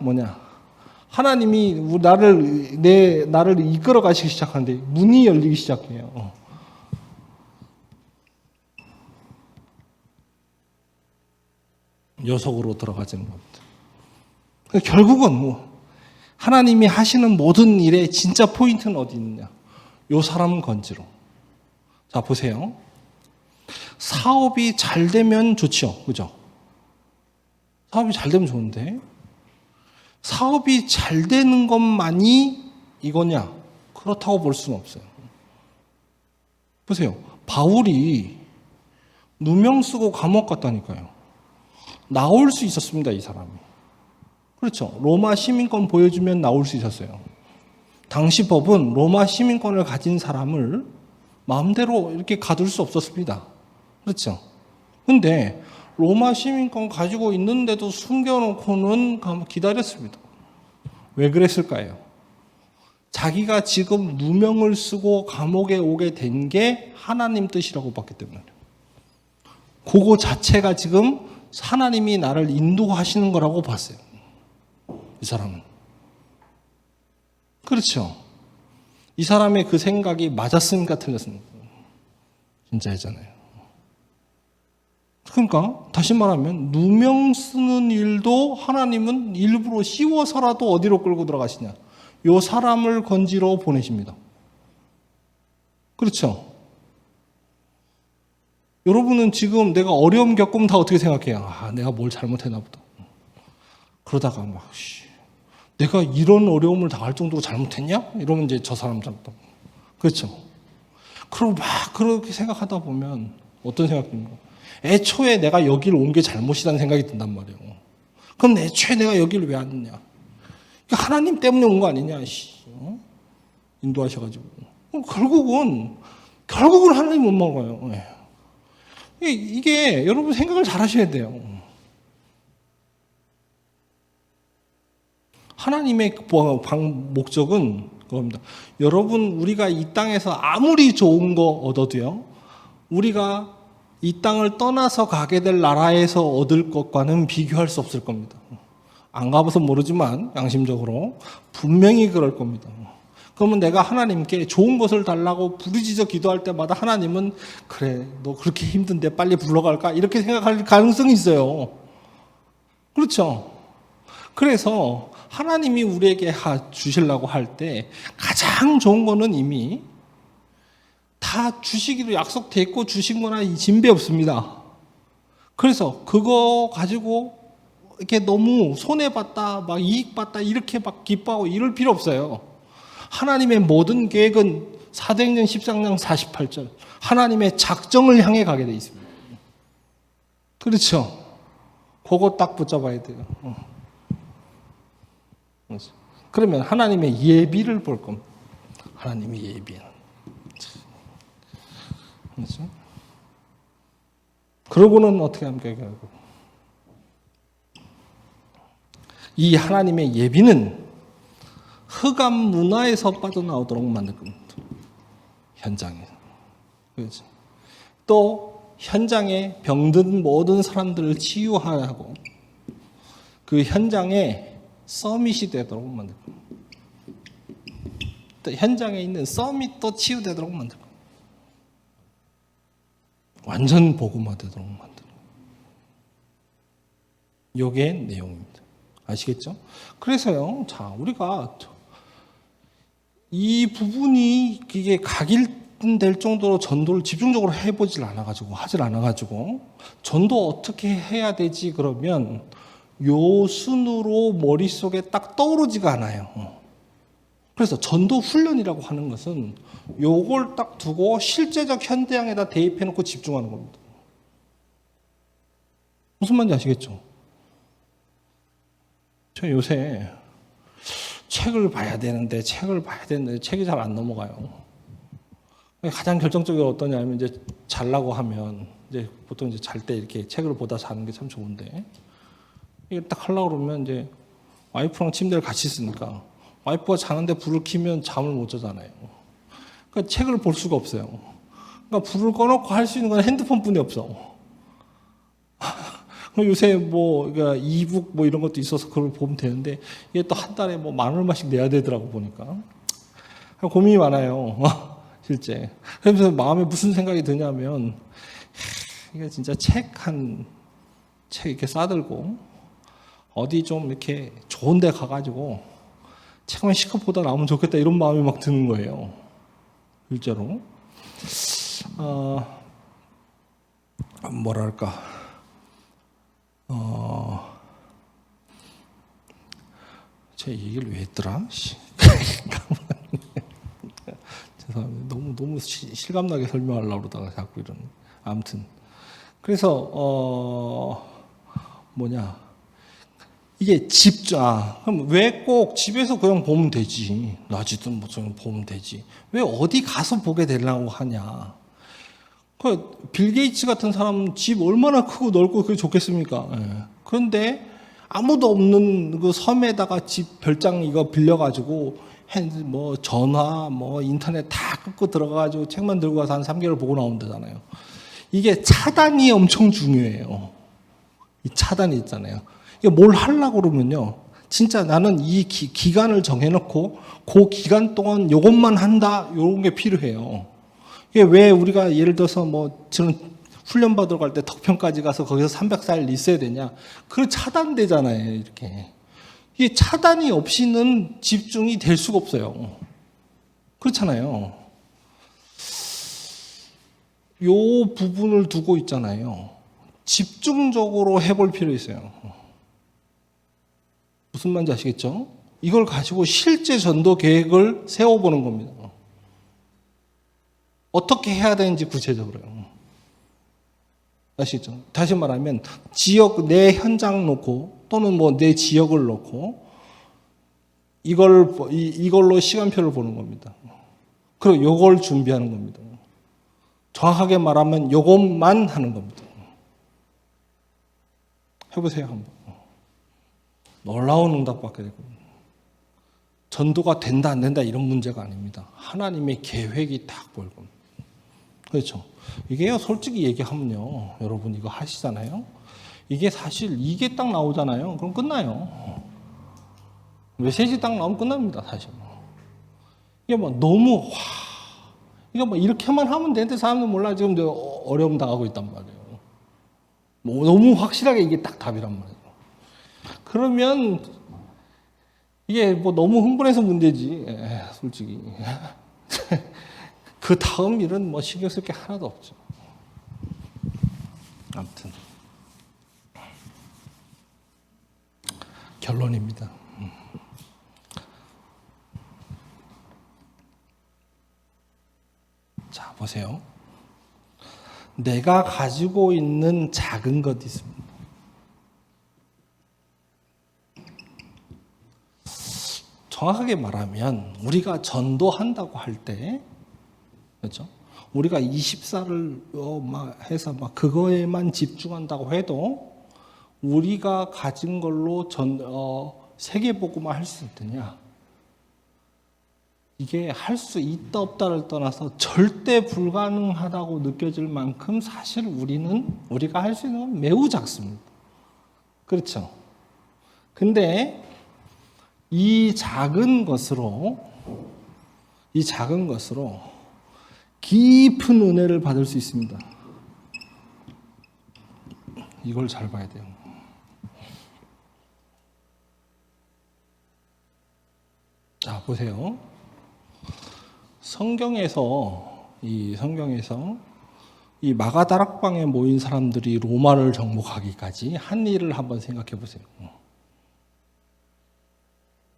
하나님이 나를 이끌어 가시기 시작하는데 문이 열리기 시작해요. 요 속으로 들어가지는 겁니다. 결국은 하나님이 하시는 모든 일의 진짜 포인트는 어디 있느냐? 요 사람 건지로. 자, 보세요. 사업이 잘 되면 좋죠. 그죠? 사업이 잘 되면 좋은데, 사업이 잘 되는 것만이 이거냐? 그렇다고 볼 수는 없어요. 보세요. 바울이 누명 쓰고 감옥 갔다니까요. 나올 수 있었습니다, 이 사람이. 그렇죠. 로마 시민권 보여주면 나올 수 있었어요. 당시 법은 로마 시민권을 가진 사람을 마음대로 이렇게 가둘 수 없었습니다. 그렇죠. 근데 로마 시민권 가지고 있는데도 숨겨놓고는 기다렸습니다. 왜 그랬을까요? 자기가 지금 누명을 쓰고 감옥에 오게 된 게 하나님 뜻이라고 봤기 때문에. 그거 자체가 지금 하나님이 나를 인도하시는 거라고 봤어요. 이 사람은. 그렇죠. 이 사람의 그 생각이 맞았습니까? 틀렸습니까? 진짜잖아요. 그러니까 다시 말하면 누명 쓰는 일도 하나님은 일부러 씌워서라도 어디로 끌고 들어가시냐. 요 사람을 건지러 보내십니다. 그렇죠. 여러분은 지금 내가 어려움 겪으면 다 어떻게 생각해요? 내가 뭘 잘못했나 보다. 그러다가 내가 이런 어려움을 당할 정도로 잘못했냐? 이러면 이제 저 사람 잘못다. 그렇죠. 그리고 그렇게 생각하다 보면 어떤 생각이 듭니까? 애초에 내가 여기를 온 게 잘못이라는 생각이 든단 말이에요. 그럼 애초에 내가 여기를 왜 왔느냐? 하나님 때문에 온 거 아니냐? 인도하셔가지고. 결국은 하나님 못 먹어요. 이게 여러분 생각을 잘 하셔야 돼요. 하나님의 목적은 그겁니다. 여러분, 우리가 이 땅에서 아무리 좋은 거 얻어도요, 우리가 이 땅을 떠나서 가게 될 나라에서 얻을 것과는 비교할 수 없을 겁니다. 안 가봐서 모르지만 양심적으로 분명히 그럴 겁니다. 그러면 내가 하나님께 좋은 것을 달라고 부르짖어 기도할 때마다 하나님은 그래, 너 그렇게 힘든데 빨리 불러갈까? 이렇게 생각할 가능성이 있어요. 그렇죠? 그래서 하나님이 우리에게 주시려고 할 때 가장 좋은 거는 이미 다 주시기로 약속돼 있고 주신 거나 이 진배 없습니다. 그래서 그거 가지고 이렇게 너무 손해봤다, 막 이익봤다, 이렇게 막 기뻐하고 이럴 필요 없어요. 하나님의 모든 계획은 사도행전 13장 48절 하나님의 작정을 향해 가게 돼 있습니다. 그렇죠? 그거 딱 붙잡아야 돼요. 그러면 하나님의 예비를 볼 겁니다. 하나님의 예비는. 그렇죠? 그러고는 어떻게 합니까, 결국? 이 하나님의 예비는 흑암 문화에서 빠져나오도록 만들 겁니다. 현장에. 그렇죠? 또 현장에 병든 모든 사람들을 치유하고 그 현장에 서밋이 되도록 만들 겁니다. 또 현장에 있는 서밋도 치유되도록 만들 겁니다. 완전 복음화되도록 만들 겁니다. 요게 내용입니다. 아시겠죠? 그래서요, 자, 우리가 이 부분이 이게 각일될 정도로 전도를 집중적으로 해보질 않아가지고, 하질 않아가지고, 전도 어떻게 해야 되지? 그러면 요 순으로 머릿속에 딱 떠오르지가 않아요. 그래서 전도 훈련이라고 하는 것은 요걸 딱 두고 실제적 현장에다 대입해놓고 집중하는 겁니다. 무슨 말인지 아시겠죠? 저 요새 책을 봐야 되는데 책이 잘 안 넘어가요. 가장 결정적인 게 어떠냐면 이제 자려고 하면 이제 보통 이제 잘 때 이렇게 책을 보다 자는 게 참 좋은데 이게 딱 하려고 그러면 이제 와이프랑 침대를 같이 쓰니까 와이프가 자는데 불을 켜면 잠을 못 자잖아요. 그러니까 책을 볼 수가 없어요. 그러니까 불을 꺼놓고 할 수 있는 건 핸드폰뿐이 없어. 요새 뭐 이북 뭐 이런 것도 있어서 그걸 보면 되는데 이게 또 한 달에 뭐 10,000얼마씩 내야 되더라고 보니까 고민이 많아요. 실제. 그래서 마음에 무슨 생각이 드냐면 이게 진짜 책 이렇게 싸들고 어디 좀 이렇게 좋은 데 가가지고 책만 실컷 보다 나오면 좋겠다 이런 마음이 막 드는 거예요. 실제로. 뭐랄까. 제 얘기를 왜 했더라? 죄송합니다. 너무 실감나게 설명하려고 그러다가 자꾸 이런. 아무튼. 그래서, 이게 그럼 왜 꼭 집에서 그냥 보면 되지? 낮이든 뭐든 보면 되지. 왜 어디 가서 보게 되려고 하냐? 빌 게이츠 같은 사람은 집 얼마나 크고 넓고 그게 좋겠습니까? 예. 그런데 아무도 없는 그 섬에다가 집 별장 이거 빌려가지고 뭐 전화, 뭐 인터넷 다 끊고 들어가가지고 책만 들고 가서 한 3개월 보고 나온다잖아요. 이게 차단이 엄청 중요해요. 이 차단이 있잖아요. 이게 뭘 하려고 그러면요. 진짜 나는 이 기간을 정해놓고 그 기간 동안 요것만 한다. 요런 게 필요해요. 이게 왜 우리가 예를 들어서 뭐 저는 훈련 받으러 갈 때 덕평까지 가서 거기서 304일 있어야 되냐? 그거 차단되잖아요, 이렇게. 이게 차단이 없이는 집중이 될 수가 없어요. 그렇잖아요. 요 부분을 두고 있잖아요. 집중적으로 해볼 필요 있어요. 무슨 말인지 아시겠죠? 이걸 가지고 실제 전도 계획을 세워보는 겁니다. 어떻게 해야 되는지 구체적으로요. 아시죠? 다시 말하면 내 현장 놓고 또는 뭐 내 지역을 놓고 이걸로 시간표를 보는 겁니다. 그리고 요걸 준비하는 겁니다. 정확하게 말하면 요것만 하는 겁니다. 해보세요 한번. 놀라운 응답받게 될 겁니다. 전도가 된다 안 된다 이런 문제가 아닙니다. 하나님의 계획이 딱 보일 겁니다. 그렇죠? 이게요, 솔직히 얘기하면요, 여러분 이거 하시잖아요. 이게 사실 이게 딱 나오잖아요. 그럼 끝나요. 메시지 딱 나오면 끝납니다, 사실. 이게 뭐 너무 이게 뭐 이렇게만 하면 되는데 사람들 몰라 지금 어려움 당하고 있단 말이에요. 뭐 너무 확실하게 이게 딱 답이란 말이에요. 그러면 이게 뭐 너무 흥분해서 문제지, 솔직히. 그 다음 일은 뭐 신경 쓸 게 하나도 없죠. 아무튼 결론입니다. 자, 보세요. 내가 가지고 있는 작은 것 있습니다. 정확하게 말하면 우리가 전도한다고 할 때, 그렇죠? 우리가 24를 막 해서 막 그거에만 집중한다고 해도 우리가 가진 걸로 세계복음화 할 수 있느냐? 이게 할 수 있다 없다를 떠나서 절대 불가능하다고 느껴질 만큼 사실 우리가 할 수 있는 건 매우 작습니다. 그렇죠? 근데 이 작은 것으로 깊은 은혜를 받을 수 있습니다. 이걸 잘 봐야 돼요. 자, 보세요. 성경에서 이 마가다락방에 모인 사람들이 로마를 정복하기까지 한 일을 한번 생각해 보세요.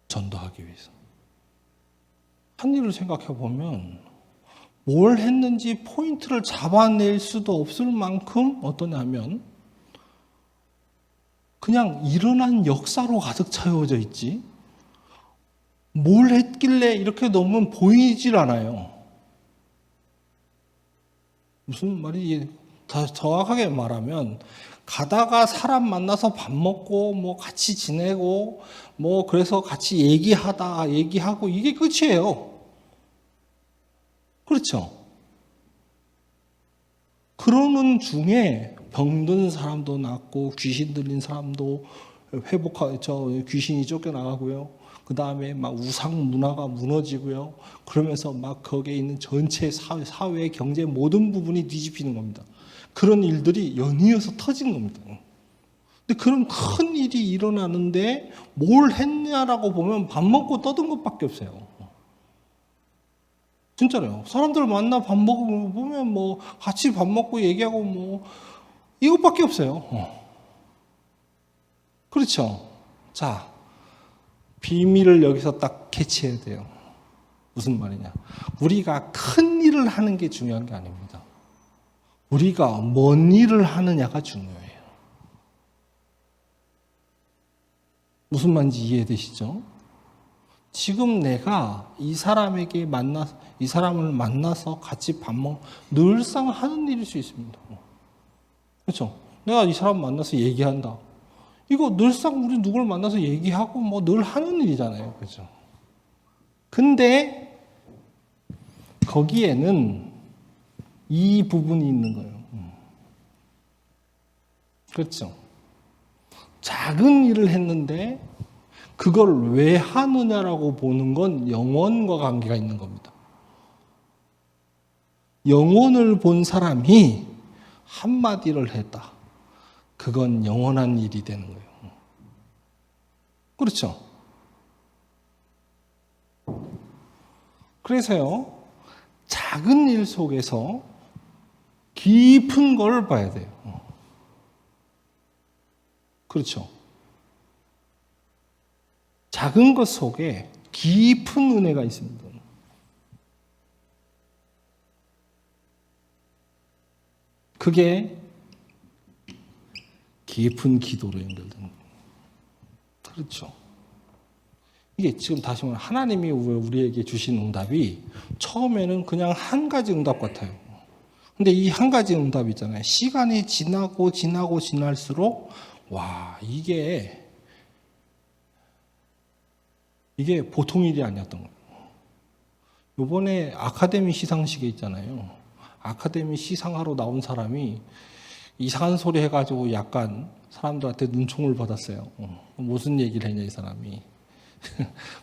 전도하기 위해서. 한 일을 생각해 보면 뭘 했는지 포인트를 잡아낼 수도 없을 만큼 어떠냐면 그냥 일어난 역사로 가득 채워져 있지 뭘 했길래 이렇게 너무 보이질 않아요. 무슨 말이 더 정확하게 말하면 가다가 사람 만나서 밥 먹고 뭐 같이 지내고 뭐 그래서 같이 얘기하고 이게 끝이에요. 그렇죠? 그러는 중에 병든 사람도 낫고 귀신 들린 사람도 귀신이 쫓겨나가고요. 그 다음에 막 우상 문화가 무너지고요. 그러면서 막 거기에 있는 전체 사회, 경제 모든 부분이 뒤집히는 겁니다. 그런 일들이 연이어서 터진 겁니다. 근데 그런 큰 일이 일어나는데 뭘 했냐라고 보면 밥 먹고 떠든 것밖에 없어요. 진짜로요. 사람들 만나 밥 먹으면 뭐 같이 밥 먹고 얘기하고 뭐 이것밖에 없어요. 그렇죠. 자, 비밀을 여기서 딱 캐치해야 돼요. 무슨 말이냐? 우리가 큰 일을 하는 게 중요한 게 아닙니다. 우리가 뭔 일을 하느냐가 중요해요. 무슨 말인지 이해되시죠? 지금 내가 이 사람을 만나서 같이 늘상 하는 일일 수 있습니다. 그렇죠? 내가 이 사람 만나서 얘기한다. 이거 늘상 우리 누굴 만나서 얘기하고 뭐 늘 하는 일이잖아요. 그렇죠? 근데 거기에는 이 부분이 있는 거예요. 그렇죠? 작은 일을 했는데 그걸 왜 하느냐라고 보는 건 영혼과 관계가 있는 겁니다. 영혼을 본 사람이 한마디를 했다. 그건 영원한 일이 되는 거예요. 그렇죠? 그래서요, 작은 일 속에서 깊은 걸 봐야 돼요. 그렇죠? 작은 것 속에 깊은 은혜가 있습니다. 그게 깊은 기도로 연결되는 거예요. 그렇죠. 이게 지금 다시 말하면 하나님이 우리에게 주신 응답이 처음에는 그냥 한 가지 응답 같아요. 근데 이 한 가지 응답 있잖아요. 시간이 지날수록 와, 이게 보통 일이 아니었던 거예요. 이번에 아카데미 시상식에 있잖아요. 아카데미 시상하러 나온 사람이 이상한 소리 해가지고 약간 사람들한테 눈총을 받았어요. 무슨 얘기를 했냐 이 사람이.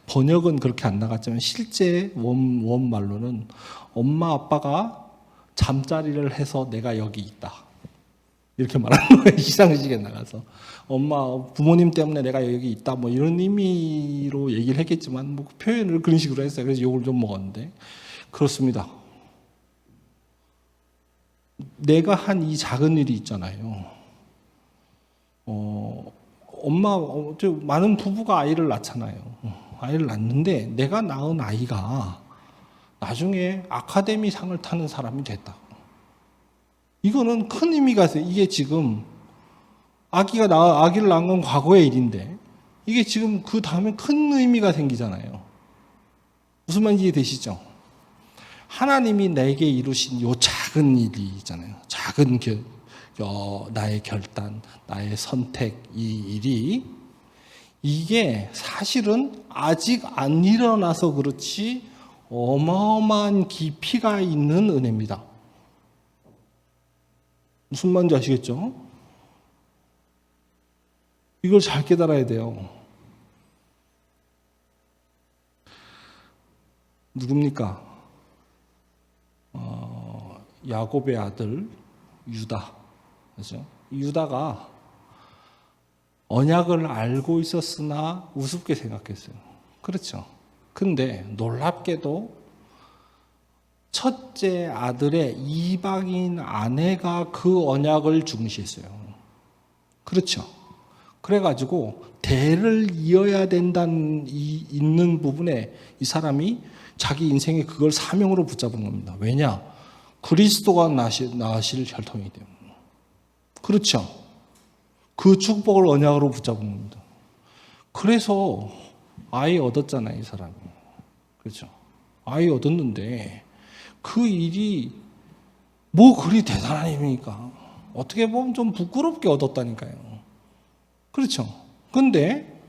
번역은 그렇게 안 나갔지만 실제 원말로는 엄마 아빠가 잠자리를 해서 내가 여기 있다. 이렇게 말하는 거예요. 시상식에 나가서. 부모님 때문에 내가 여기 있다. 뭐 이런 의미로 얘기를 했겠지만 뭐 표현을 그런 식으로 했어요. 그래서 욕을 좀 먹었는데. 그렇습니다. 내가 한 이 작은 일이 있잖아요. 많은 부부가 아이를 낳잖아요. 아이를 낳는데 내가 낳은 아이가 나중에 아카데미상을 타는 사람이 됐다. 이거는 큰 의미가 있어요. 이게 지금 아기를 낳은 건 과거의 일인데 이게 지금 그 다음에 큰 의미가 생기잖아요. 무슨 말인지 이해되시죠? 하나님이 내게 이루신 요 작은 일이 있잖아요. 작은 나의 결단, 나의 선택, 이 일이 이게 사실은 아직 안 일어나서 그렇지 어마어마한 깊이가 있는 은혜입니다. 무슨 말인지 아시겠죠? 이걸 잘 깨달아야 돼요. 누굽니까? 야곱의 아들 유다. 그렇죠? 유다가 언약을 알고 있었으나 우습게 생각했어요. 그렇죠. 근데 놀랍게도 첫째 아들의 이방인 아내가 그 언약을 중시했어요. 그렇죠. 그래가지고 대를 이어야 된다는 있는 부분에 이 사람이 자기 인생에 그걸 사명으로 붙잡은 겁니다. 왜냐? 그리스도가 나실 혈통이기 때문에. 그렇죠. 그 축복을 언약으로 붙잡은 겁니다. 그래서 아이 얻었잖아요, 이 사람이. 그렇죠. 아이 얻었는데 그 일이 뭐 그리 대단한 일입니까? 어떻게 보면 좀 부끄럽게 얻었다니까요. 그렇죠. 근데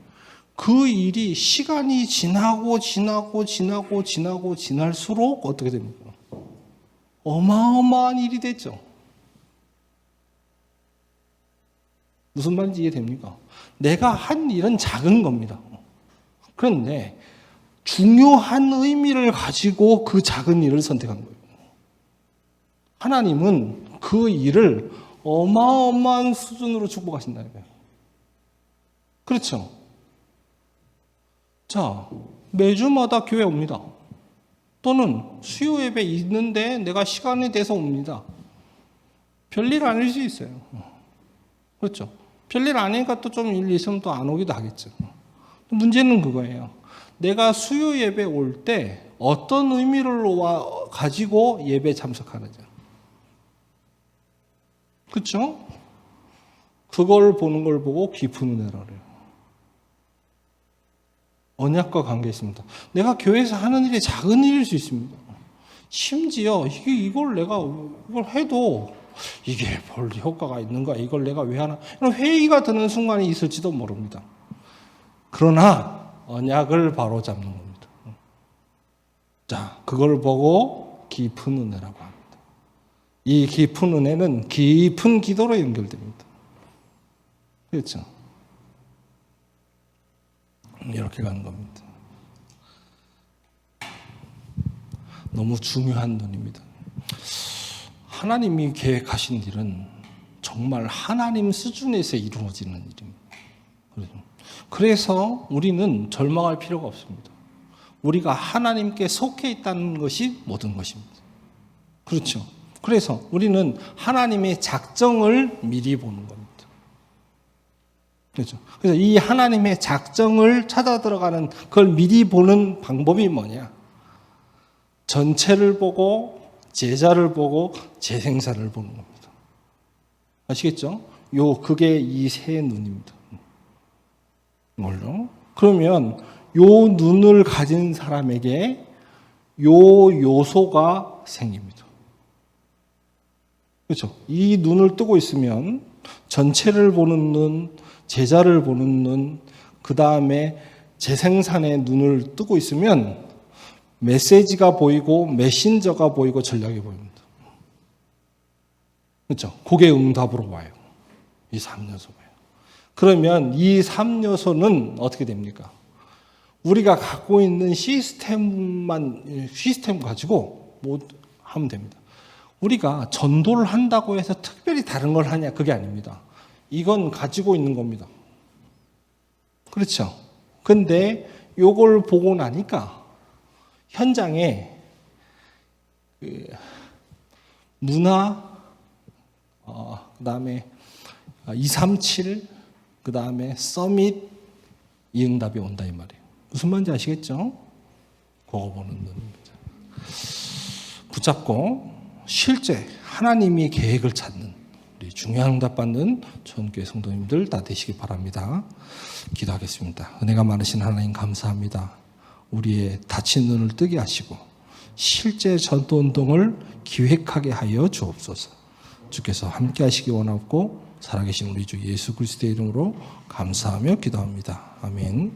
그 일이 시간이 지날수록 어떻게 됩니까? 어마어마한 일이 됐죠. 무슨 말인지 이해됩니까? 내가 한 일은 작은 겁니다. 그런데 중요한 의미를 가지고 그 작은 일을 선택한 거예요. 하나님은 그 일을 어마어마한 수준으로 축복하신다는 거예요. 그렇죠? 자, 매주마다 교회 옵니다. 또는 수요 예배 있는데 내가 시간이 돼서 옵니다. 별일 아닐 수 있어요. 그렇죠? 별일 아니니까 또 좀 일 있으면 또 안 오기도 하겠죠. 문제는 그거예요. 내가 수요 예배 올 때 어떤 의미를 가지고 예배 참석하느냐. 그렇죠? 그걸 보는 걸 보고 깊은 은혜라 그래요. 언약과 관계 있습니다. 내가 교회에서 하는 일이 작은 일일 수 있습니다. 심지어 이걸 해도 이게 별 효과가 있는가? 이걸 내가 왜 하나? 이런 회의가 드는 순간이 있을지도 모릅니다. 그러나 언약을 바로 잡는 겁니다. 자, 그걸 보고 깊은 은혜라고 합니다. 이 깊은 은혜는 깊은 기도로 연결됩니다. 그렇죠? 이렇게 가는 겁니다. 너무 중요한 눈입니다. 하나님이 계획하신 일은 정말 하나님 수준에서 이루어지는 일입니다. 그래서 우리는 절망할 필요가 없습니다. 우리가 하나님께 속해 있다는 것이 모든 것입니다. 그렇죠. 그래서 우리는 하나님의 작정을 미리 보는 겁니다. 그렇죠. 그래서 이 하나님의 작정을 찾아 들어가는 그걸 미리 보는 방법이 뭐냐? 전체를 보고 제자를 보고 재생산을 보는 겁니다. 아시겠죠? 그게 이 세 눈입니다. 뭘로? 그러면 요 눈을 가진 사람에게 요 요소가 생깁니다. 그렇죠? 이 눈을 뜨고 있으면 전체를 보는 눈, 제자를 보는 눈, 그 다음에 재생산의 눈을 뜨고 있으면 메시지가 보이고 메신저가 보이고 전략이 보입니다. 그렇죠? 그게 응답으로 와요. 이 3요소가요. 그러면 이 3요소는 어떻게 됩니까? 우리가 갖고 있는 시스템 가지고 뭐 하면 됩니다. 우리가 전도를 한다고 해서 특별히 다른 걸 하냐, 그게 아닙니다. 이건 가지고 있는 겁니다. 그렇죠? 근데 요걸 보고 나니까 현장에 문화, 그다음에 237, 그다음에 서밋 이 응답이 온다 이 말이에요. 무슨 말인지 아시겠죠? 그거 보는 눈입니다. 붙잡고 실제 하나님이 계획을 찾는 우리 중요한 응답 받는 전교회 성도님들 다 되시기 바랍니다. 기도하겠습니다. 은혜가 많으신 하나님 감사합니다. 우리의 닫힌 눈을 뜨게 하시고 실제 전도 운동을 기획하게 하여 주옵소서. 주께서 함께 하시기 원하고 살아계신 우리 주 예수 그리스도의 이름으로 감사하며 기도합니다. 아멘.